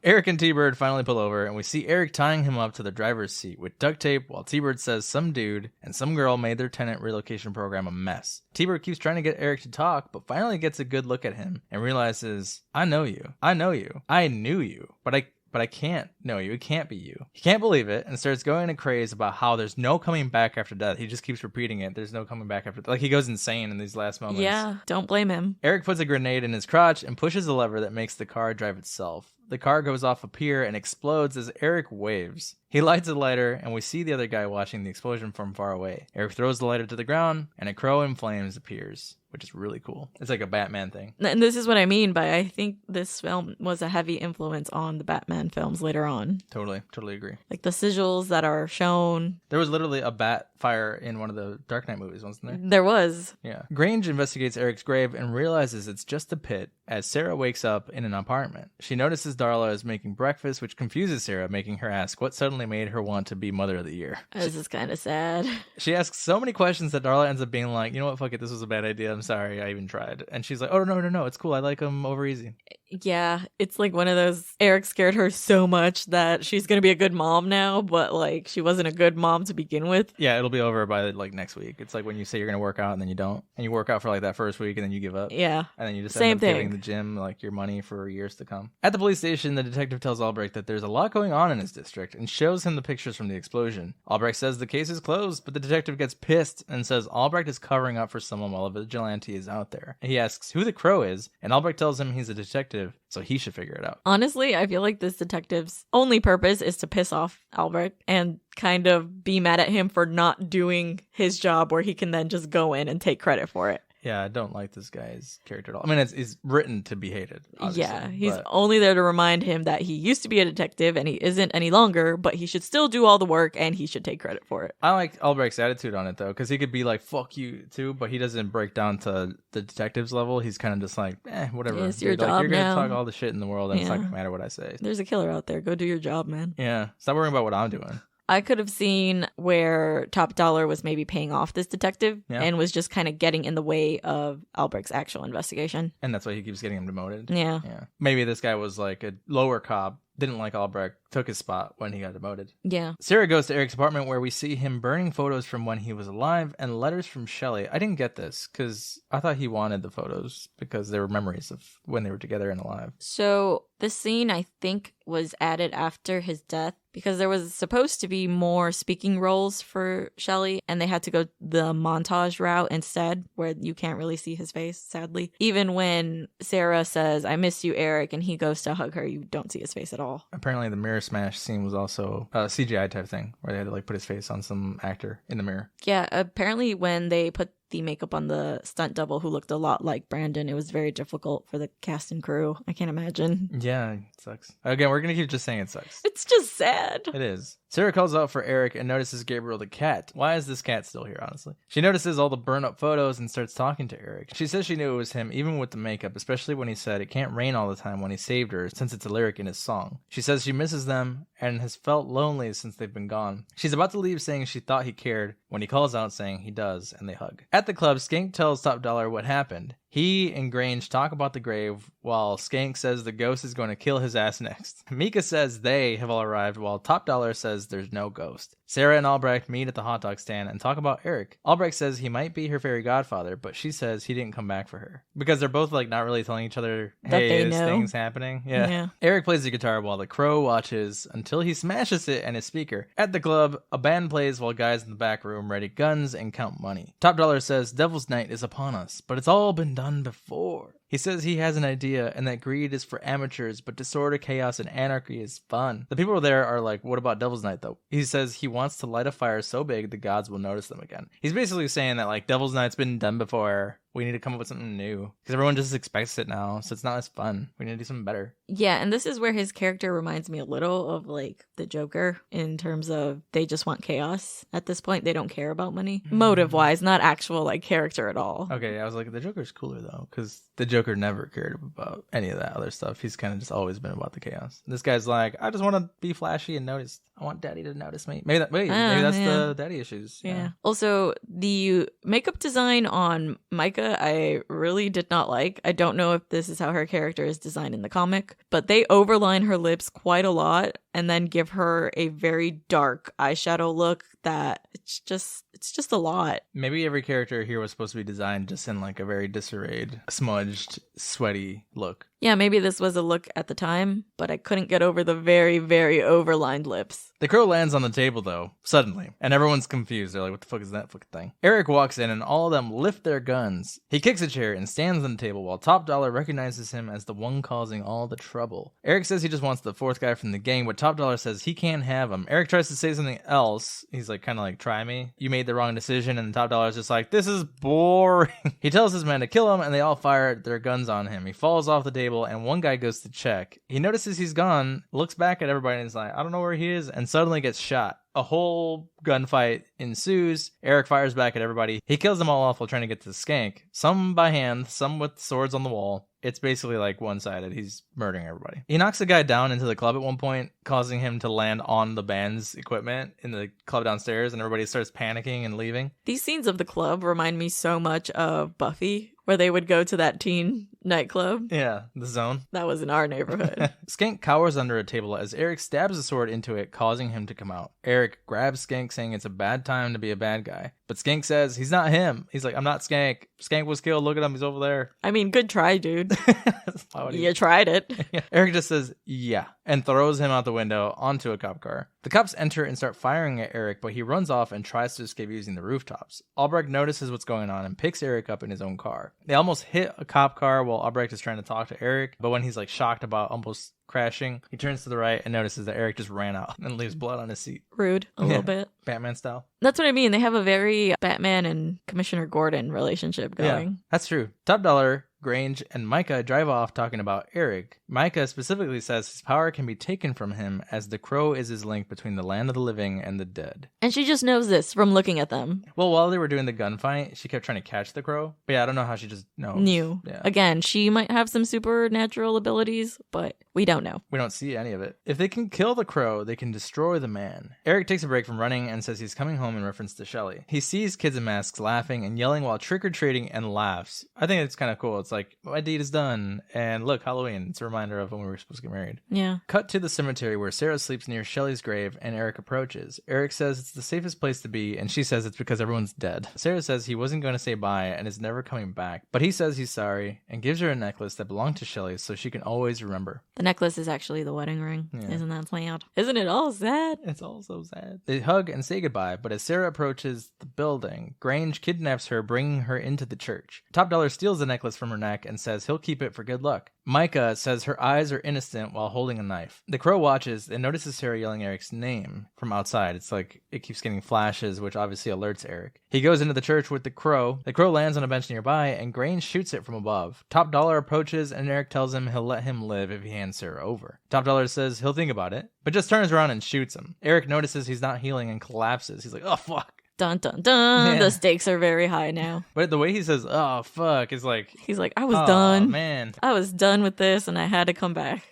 Erick and T-Bird finally pull over, and we see Erick tying him up to the driver's seat with duct tape while T-Bird says some dude and some girl made their tenant relocation program a mess. T-Bird keeps trying to get Erick to talk, but finally gets a good look at him and realizes, I know you. I know you. I knew you. But I can't know you. It can't be you. He can't believe it and starts going in a craze about how there's no coming back after death. He just keeps repeating it. There's no coming back after. Like, he goes insane in these last moments. Yeah, don't blame him. Erick puts a grenade in his crotch and pushes a lever that makes the car drive itself. The car goes off a pier and explodes as Erick waves. He lights a lighter, and we see the other guy watching the explosion from far away. Erick throws the lighter to the ground, and a crow in flames appears, which is really cool. It's like a Batman thing. And this is what I mean by I think this film was a heavy influence on the Batman films later on. Totally agree. Like the sigils that are shown. There was literally a bat fire in one of the Dark Knight movies, wasn't there? There was. Yeah. Grange investigates Erick's grave and realizes it's just a pit as Sarah wakes up in an apartment. She notices Darla is making breakfast, which confuses Sarah, making her ask what suddenly made her want to be Mother of the Year. This is kind of sad. She asks so many questions that Darla ends up being like, you know what, fuck it, this was a bad idea. I'm sorry, I even tried. And she's like, oh, no, it's cool. I like them over easy. Yeah, it's like one of those, Erick scared her so much that she's going to be a good mom now, but like she wasn't a good mom to begin with. Yeah, it'll be over by like next week. It's like when you say you're going to work out and then you don't. And you work out for like that first week and then you give up. Yeah. And then you just Same end up thing. giving the gym like your money for years to come. At the police station, the detective tells Albrecht that there's a lot going on in his district and shows him the pictures from the explosion. Albrecht says the case is closed, but the detective gets pissed and says Albrecht is covering up for someone while a vigilante is out there. He asks who the crow is, and Albrecht tells him he's a detective, so he should figure it out. Honestly, I feel like this detective's only purpose is to piss off Albrecht and kind of be mad at him for not doing his job where he can then just go in and take credit for it. Yeah, I don't like this guy's character at all. I mean, it's written to be hated. Yeah, he's only there to remind him that he used to be a detective and he isn't any longer, but he should still do all the work and he should take credit for it. I like Albrecht's attitude on it, though, because he could be like, fuck you, too, but he doesn't break down to the detective's level. He's kind of just like, whatever. Yeah, it's your dude. Like, job you're going to now. talk all the shit in the world, and it's not going to matter what I say. There's a killer out there. Go do your job, man. Yeah, stop worrying about what I'm doing. I could have seen where Top Dollar was maybe paying off this detective and was just kind of getting in the way of Albrecht's actual investigation. And that's why he keeps getting him demoted. Yeah. Maybe this guy was like a lower cop, didn't like Albrecht, took his spot when he got demoted. Yeah. Sarah goes to Erick's apartment where we see him burning photos from when he was alive and letters from Shelley. I didn't get this because I thought he wanted the photos because they were memories of when they were together and alive. So this scene, I think, was added after his death because there was supposed to be more speaking roles for Shelley and they had to go the montage route instead where you can't really see his face, sadly. Even when Sarah says, I miss you, Erick, and he goes to hug her, you don't see his face at all. Apparently the mirror smash scene was also a CGI type thing where they had to like put his face on some actor in the mirror. Yeah, apparently when they put the makeup on the stunt double who looked a lot like Brandon, it was very difficult for the cast and crew. I can't imagine. Yeah, it sucks. Again, we're going to keep just saying it sucks. It's just sad. It is. Sarah calls out for Erick and notices Gabriel the cat. Why is this cat still here, honestly? She notices all the burn up photos and starts talking to Erick. She says she knew it was him even with the makeup, especially when he said it can't rain all the time when he saved her since it's a lyric in his song. She says she misses them and has felt lonely since they've been gone. She's about to leave saying she thought he cared when he calls out saying he does and they hug. At the club, Skank tells Top Dollar what happened. He and Grange talk about the grave while Skank says the ghost is going to kill his ass next. Mika says they have all arrived while Top Dollar says there's no ghost. Sarah and Albrecht meet at the hot dog stand and talk about Erick. Albrecht says he might be her fairy godfather, but she says he didn't come back for her. Because they're both like not really telling each other, hey, this thing's happening. Yeah. Erick plays the guitar while the crow watches until he smashes it and his speaker. At the club, a band plays while guys in the back room ready guns and count money. Top Dollar says Devil's Night is upon us, but it's all been done before. He says he has an idea and that greed is for amateurs, but disorder, chaos, and anarchy is fun. The people there are like, what about Devil's Night though? He says he wants to light a fire so big the gods will notice them again. He's basically saying that like Devil's Night's been done before. We need to come up with something new because everyone just expects it now, so it's not as fun. We need to do something better. Yeah, and this is where his character reminds me a little of like the Joker in terms of they just want chaos. At this point, they don't care about money. Motive-wise, not actual like character at all. Okay, I was like, the Joker's cooler though because the Joker never cared about any of that other stuff. He's kind of just always been about the chaos. This guy's like, I just want to be flashy and noticed. I want daddy to notice me. Maybe that's the daddy issues. Yeah. Also, the makeup design on Micah, I really did not like. I don't know if this is how her character is designed in the comic, but they overline her lips quite a lot and then give her a very dark eyeshadow look that it's just a lot. Maybe every character here was supposed to be designed just in like a very disarrayed, smudged, sweaty look. Yeah, maybe this was a look at the time, but I couldn't get over the very, very overlined lips. The crow lands on the table, though, suddenly, and everyone's confused. They're like, what the fuck is that fucking thing? Erick walks in, and all of them lift their guns. He kicks a chair and stands on the table while Top Dollar recognizes him as the one causing all the trouble. Erick says he just wants the fourth guy from the gang, but Top Dollar says he can't have him. Erick tries to say something else. He's like, kind of like, try me. You made the wrong decision, and Top Dollar's just like, this is boring. He tells his men to kill him, and they all fire their guns on him. He falls off the table, and one guy goes to check. He notices he's gone, looks back at everybody, and is like, I don't know where he is, and suddenly gets shot. A whole gunfight ensues. Erick fires back at everybody. He kills them all off while trying to get to the skank. Some by hand, some with swords on the wall. It's basically like one-sided. He's murdering everybody. He knocks a guy down into the club at one point, causing him to land on the band's equipment in the club downstairs, and everybody starts panicking and leaving. These scenes of the club remind me so much of Buffy, where they would go to that teen nightclub. Yeah, the Zone. That was in our neighborhood. Skank cowers under a table as Erick stabs a sword into it, causing him to come out. Erick grabs Skank, saying it's a bad time to be a bad guy. But Skank says he's not him. He's like, I'm not Skank. Skank was killed. Look at him. He's over there. I mean, good try, dude. You tried it. Yeah. Erick just says, yeah, and throws him out the window onto a cop car. The cops enter and start firing at Erick, but he runs off and tries to escape using the rooftops. Albrecht notices what's going on and picks Erick up in his own car. They almost hit a cop car while Albrecht is trying to talk to Erick, but when he's like shocked about almost crashing, he turns to the right and notices that Erick just ran out and leaves blood on his seat. Rude, a little bit. Batman style. That's what I mean. They have a very Batman and Commissioner Gordon relationship going. Yeah, that's true. Top Dollar, Grange, and Micah drive off talking about Erick. Micah specifically says his power can be taken from him as the crow is his link between the land of the living and the dead. And she just knows this from looking at them. Well, while they were doing the gunfight, she kept trying to catch the crow. But yeah, I don't know how she just knows. Knew. Yeah. Again, she might have some supernatural abilities, but we don't know. We don't see any of it. If they can kill the crow, they can destroy the man. Erick takes a break from running and says he's coming home in reference to Shelley. He sees kids in masks laughing and yelling while trick-or-treating and laughs. I think it's kind of cool. It's like, my deed is done. And look, Halloween. It's a reminder of when we were supposed to get married. Yeah. Cut to the cemetery where Sarah sleeps near Shelley's grave and Erick approaches. Erick says it's the safest place to be, and she says it's because everyone's dead. Sarah says he wasn't going to say bye and is never coming back, but he says he's sorry and gives her a necklace that belonged to Shelley so she can always remember. The necklace is actually the wedding ring. Yeah. Isn't that sad? Isn't it all sad? It's all so sad. They hug and say goodbye, but as Sarah approaches the building, Grange kidnaps her, bringing her into the church. Top Dollar steals the necklace from her neck and says he'll keep it for good luck. Micah says her eyes are innocent while holding a knife. The crow watches and notices Sarah yelling Erick's name from outside. It's like it keeps getting flashes, which obviously alerts Erick. He goes into the church with the crow. The crow lands on a bench nearby, and Grange shoots it from above. Top Dollar approaches, and Erick tells him he'll let him live if he hands Sarah over. Top Dollar says he'll think about it, but just turns around and shoots him. Erick notices he's not healing and collapses. He's like, oh, fuck. Dun, dun, dun. Yeah. The stakes are very high now. But the way he says, oh, fuck, is like... He's like, I was done. Man. I was done with this, and I had to come back.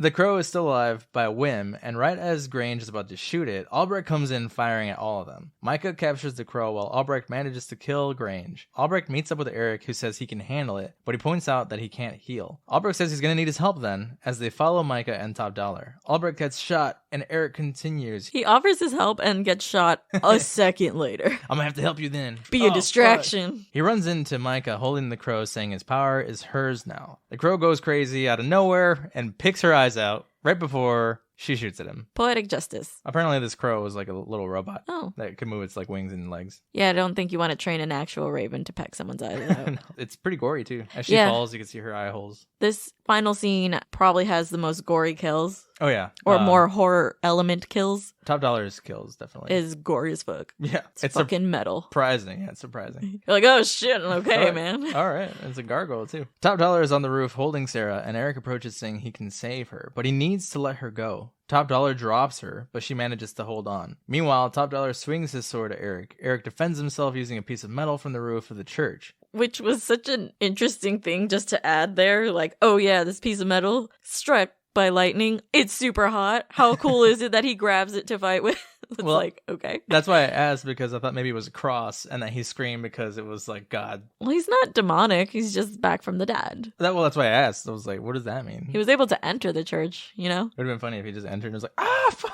The crow is still alive by a whim, and right as Grange is about to shoot it, Albrecht comes in firing at all of them. Micah captures the crow while Albrecht manages to kill Grange. Albrecht meets up with Erick, who says he can handle it, but he points out that he can't heal. Albrecht says he's going to need his help then, as they follow Micah and Top Dollar. Albrecht gets shot and Erick continues. He offers his help and gets shot a second later. I'm gonna have to help you then. Be a distraction. Fuck. He runs into Micah holding the crow, saying his power is hers now. The crow goes crazy out of nowhere and picks her eyes out right before she shoots at him. Poetic justice. Apparently this crow was like a little robot. Oh. That could move its like wings and legs. Yeah, I don't think you want to train an actual raven to peck someone's eyes out. No, it's pretty gory too. As she falls, you can see her eye holes. This final scene probably has the most gory kills. Oh yeah. Or more horror element kills. Top Dollar's kills, definitely. Is gory as fuck. Yeah. It's fucking metal. Surprising. Yeah, it's surprising. You're like, oh shit, okay, man. All right. It's a gargoyle too. Top Dollar is on the roof holding Sarah, and Erick approaches saying he can save her, but he needs to let her go. Top Dollar drops her, but she manages to hold on. Meanwhile, Top Dollar swings his sword at Erick. Erick defends himself using a piece of metal from the roof of the church. Which was such an interesting thing just to add there. Like, oh yeah, this piece of metal struck by lightning. It's super hot. How cool is it that he grabs it to fight with? It's like, okay. That's why I asked, because I thought maybe it was a cross and that he screamed because it was like God. Well, he's not demonic. He's just back from the dead. That's why I asked. I was like, what does that mean? He was able to enter the church, you know? It would have been funny if he just entered and was like, ah, fuck.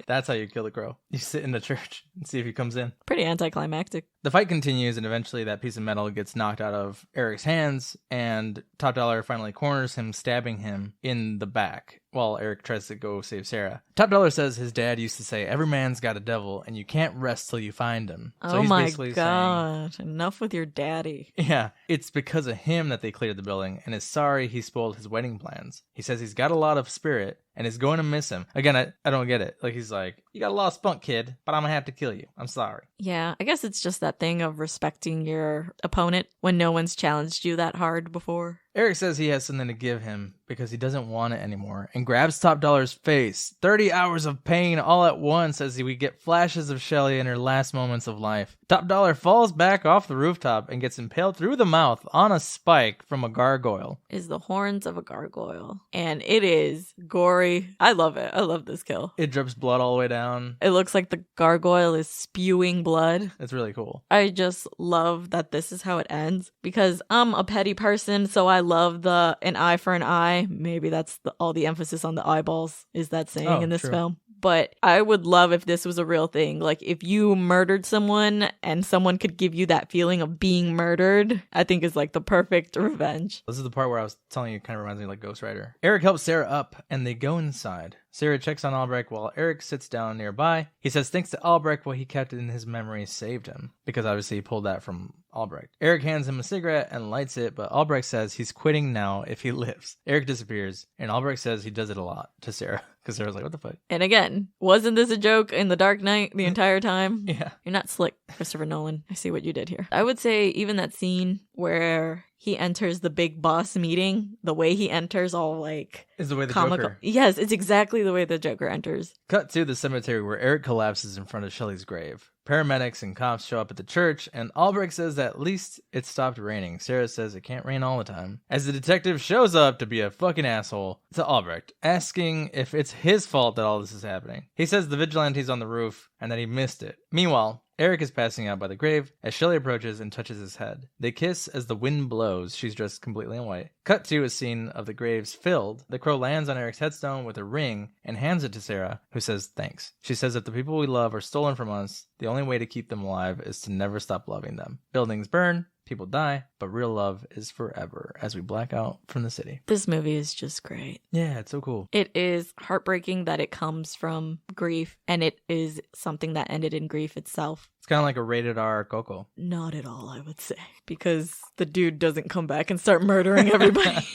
That's how you kill the crow. You sit in the church and see if he comes in. Pretty anticlimactic. The fight continues, and eventually that piece of metal gets knocked out of Erick's hands, and Top Dollar finally corners him, stabbing him in the back while Erick tries to go save Sarah. Top Dollar says his dad used to say, every man's got a devil, and you can't rest till you find him. So he's my God. Enough with your daddy. Yeah, it's because of him that they cleared the building, and is sorry he spoiled his wedding plans. He says he's got a lot of spirit, and is going to miss him. Again, I don't get it. Like, he's like, you got a lot of spunk, kid, but I'm going to have to kill you. I'm sorry. Yeah, I guess it's just that thing of respecting your opponent when no one's challenged you that hard before. Erick says he has something to give him because he doesn't want it anymore, and grabs Top Dollar's face. 30 hours of pain all at once as we get flashes of Shelly in her last moments of life. Top Dollar falls back off the rooftop and gets impaled through the mouth on a spike from a gargoyle. Is the horns of a gargoyle. And it is gory. I love it. I love this kill. It drips blood all the way down. It looks like the gargoyle is spewing blood. It's really cool. I just love that this is how it ends because I'm a petty person, so I love the an eye for an eye. Maybe that's all the emphasis on the eyeballs is that saying in this film. But I would love if this was a real thing. Like, if you murdered someone and someone could give you that feeling of being murdered, I think is like the perfect revenge. This is the part where I was telling you, it kind of reminds me of like Ghost Rider. Erick helps Sarah up and they go inside. Sarah checks on Albrecht while Erick sits down nearby. He says thanks to Albrecht, what he kept in his memory saved him. Because obviously he pulled that from Albrecht. Erick hands him a cigarette and lights it, but Albrecht says he's quitting now if he lives. Erick disappears, and Albrecht says he does it a lot to Sarah. Because Sarah's like, what the fuck? And again, wasn't this a joke in The Dark Knight the entire time? Yeah. You're not slick, Christopher Nolan. I see what you did here. I would say even that scene where he enters the big boss meeting, the way he enters all like is the way the comical. Joker. Yes, it's exactly the way the Joker enters. Cut to the cemetery where Erick collapses in front of Shelley's grave. Paramedics and cops show up at the church, and Albrecht says that at least it stopped raining. Sarah says it can't rain all the time. As the detective shows up to be a fucking asshole to Albrecht, asking if it's his fault that all this is happening. He says the vigilante's on the roof and that he missed it. Meanwhile, Erick is passing out by the grave as Shelley approaches and touches his head. They kiss as the wind blows. She's dressed completely in white. Cut to a scene of the graves filled. The crow lands on Erick's headstone with a ring and hands it to Sarah, who says thanks. She says that the people we love are stolen from us. The only way to keep them alive is to never stop loving them. Buildings burn, people die, but real love is forever as we black out from the city. This movie is just great. Yeah, it's so cool. It is heartbreaking that it comes from grief, and it is something that ended in grief itself. It's kind of like a rated R Coco. Not at all, I would say, because the dude doesn't come back and start murdering everybody.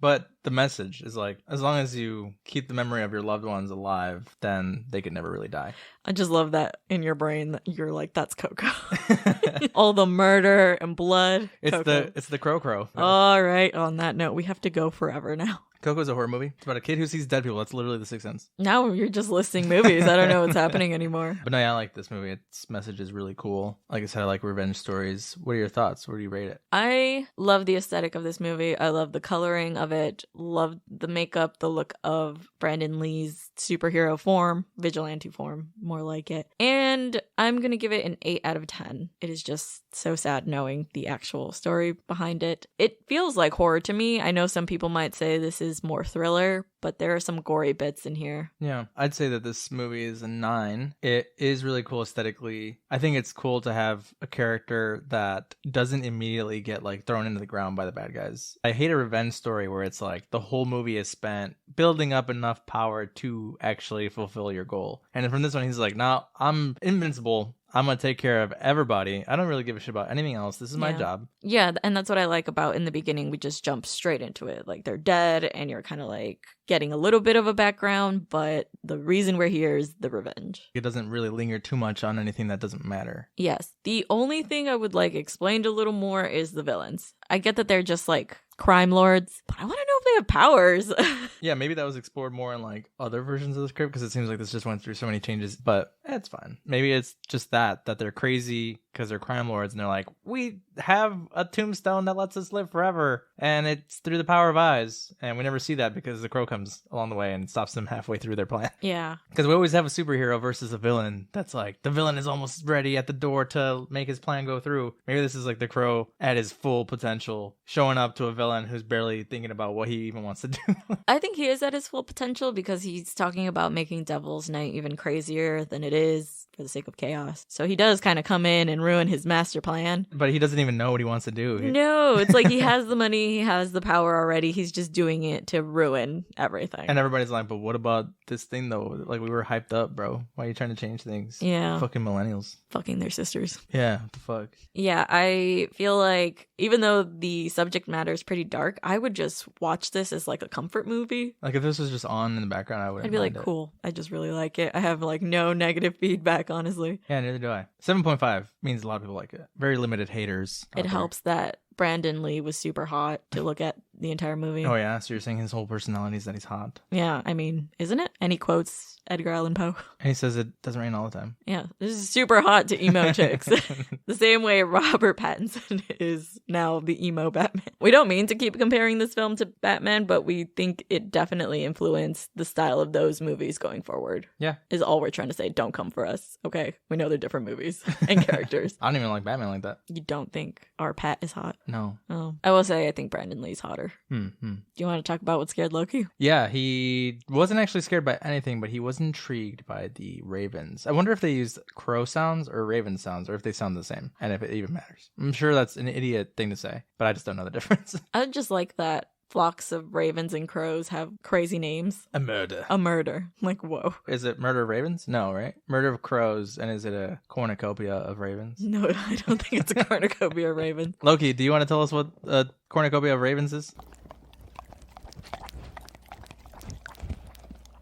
But the message is like, as long as you keep the memory of your loved ones alive, then they could never really die. I just love that in your brain that you're like, that's Coco. All the murder and blood. It's the Crow. All right. On that note, we have to go forever now. Coco's a horror movie. It's about a kid who sees dead people. That's literally The Sixth Sense. Now you're just listing movies. I don't know what's happening anymore. But no, yeah, I like this movie. Its message is really cool. Like I said, I like revenge stories. What are your thoughts? Where do you rate it? I love the aesthetic of this movie. I love the coloring of it. Love the makeup, the look of Brandon Lee's superhero form, vigilante form, more like it. And I'm going to give it an 8 out of 10. It is just so sad knowing the actual story behind it. It feels like horror to me. I know some people might say this is is more thriller, but there are some gory bits in here. Yeah, I'd say that this movie is a 9. It is really cool aesthetically. I think it's cool to have a character that doesn't immediately get like thrown into the ground by the bad guys. I hate a revenge story where it's like the whole movie is spent building up enough power to actually fulfill your goal. And from this one, he's like, no, I'm invincible. I'm going to take care of everybody. I don't really give a shit about anything else. This is my job. Yeah, and that's what I like about in the beginning. We just jump straight into it. Like, they're dead, and you're kind of like getting a little bit of a background, but the reason we're here is the revenge. It doesn't really linger too much on anything that doesn't matter. Yes. The only thing I would like explained a little more is the villains. I get that they're just like crime lords, but I want to know if they have powers. Yeah, maybe that was explored more in like other versions of the script because it seems like this just went through so many changes, but it's fine. Maybe it's just that they're crazy because they're crime lords and they're like, we have a tombstone that lets us live forever and it's through the power of eyes, and we never see that because the crow comes along the way and stops them halfway through their plan. Yeah. Because we always have a superhero versus a villain that's like, the villain is almost ready at the door to make his plan go through. Maybe this is like the crow at his full potential, showing up to a villain who's barely thinking about what he even wants to do. I think he is at his full potential because he's talking about making Devil's Night even crazier than it is for the sake of chaos. So he does kind of come in and ruin his master plan. But he doesn't even know what he wants to do. No, it's like he has the money, he has the power already. He's just doing it to ruin everything. And everybody's like, but what about this thing though? Like, we were hyped up, bro. Why are you trying to change things? Yeah. Fucking millennials. Fucking their sisters. Yeah, what the fuck? Yeah, I feel like even though the subject matter is pretty dark, I would just watch this as like a comfort movie. Like, if this was just on in the background, I would. I'd be like, cool. I just really like it. I have like no negative feedback, honestly. Yeah, neither do I. 7.5 means a lot of people like it. Very limited haters. It helps that Brandon Lee was super hot to look at the entire movie. Oh yeah, so you're saying his whole personality is that he's hot? Yeah, I mean, isn't it? And he quotes Edgar Allan Poe. And he says it doesn't rain all the time. Yeah, this is super hot to emo chicks. The same way Robert Pattinson is now the emo Batman. We don't mean to keep comparing this film to Batman, but we think it definitely influenced the style of those movies going forward. Yeah. Is all we're trying to say. Don't come for us, okay? We know they're different movies and characters. I don't even like Batman like that. You don't think our Pat is hot? No. Oh, I will say I think Brandon Lee's hotter. Mm-hmm. Do you want to talk about what scared Loki? Yeah, he wasn't actually scared by anything, but he was intrigued by the ravens. I wonder if they used crow sounds or raven sounds, or if they sound the same, and if it even matters. I'm sure that's an idiot thing to say, but I just don't know the difference. I just like that flocks of ravens and crows have crazy names. A murder. A murder. Like, whoa. Is it murder of ravens? No, right? Murder of crows, and is it a cornucopia of ravens? No, I don't think it's a cornucopia of ravens. Loki, do you want to tell us what a cornucopia of ravens is?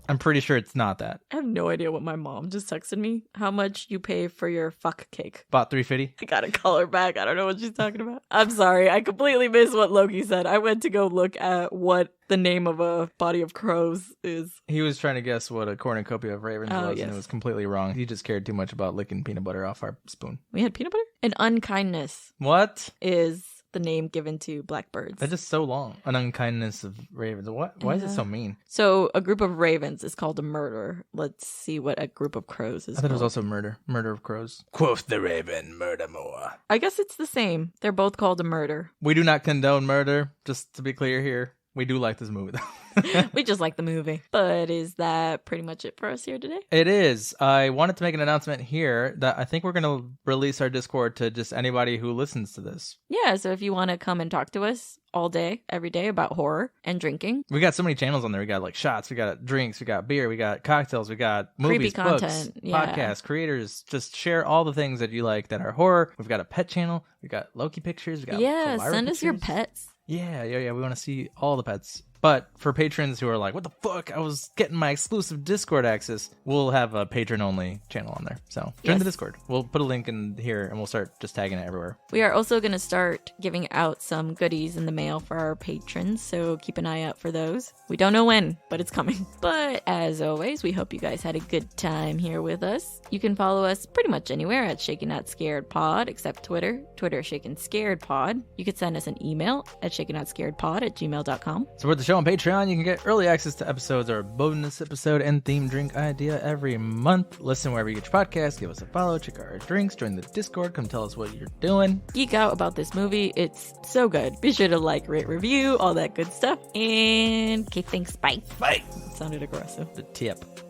I'm pretty sure it's not that. I have no idea what my mom just texted me. How much you pay for your fuck cake? Bought $3.50. I gotta call her back. I don't know what she's talking about. I'm sorry. I completely missed what Loki said. I went to go look at what the name of a body of crows is. He was trying to guess what a cornucopia of ravens was, yes. and it was completely wrong. He just cared too much about licking peanut butter off our spoon. We had peanut butter? An unkindness What? is the name given to blackbirds. That's just so long. An unkindness of ravens. What? Why is it so mean? So a group of ravens is called a murder. Let's see what a group of crows is I thought called. it was also murder. Murder of crows. Quoth the raven, murder more. I guess it's the same. They're both called a murder. We do not condone murder, just to be clear here. We do like this movie, though. We just like the movie. But is that pretty much it for us here today? It is. I wanted to make an announcement here that I think we're going to release our Discord to just anybody who listens to this. Yeah, so if you want to come and talk to us all day, every day about horror and drinking. We got so many channels on there. We got like shots, we got drinks, we got beer, we got cocktails, we got movies, Creepy books, content, yeah. podcasts, creators. Just share all the things that you like that are horror. We've got a pet channel. We got Loki pictures. We got Yeah, Elvira send us your pictures. pets. Yeah. We want to see all the pets. But for patrons who are like, what the fuck? I was getting my exclusive Discord access. We'll have a patron-only channel on there. So join the Discord. We'll put a link in here and we'll start just tagging it everywhere. We are also going to start giving out some goodies in the mail for our patrons, so keep an eye out for those. We don't know when, but it's coming. But as always, we hope you guys had a good time here with us. You can follow us pretty much anywhere at Shaken Not Scared Pod, except Twitter. Twitter, Shaken Scared Pod. You could send us an email at shakenotscaredpod@gmail.com. Support the show show on Patreon, you can get early access to episodes or a bonus episode and theme drink idea every month. Listen wherever you get your podcast. Give us a follow. Check out our drinks. Join the Discord. Come tell us what you're doing. Geek out about this movie. It's so good. Be sure to like, rate, review, all that good stuff. And okay, thanks. Bye. Bye. Sounded aggressive. The tip.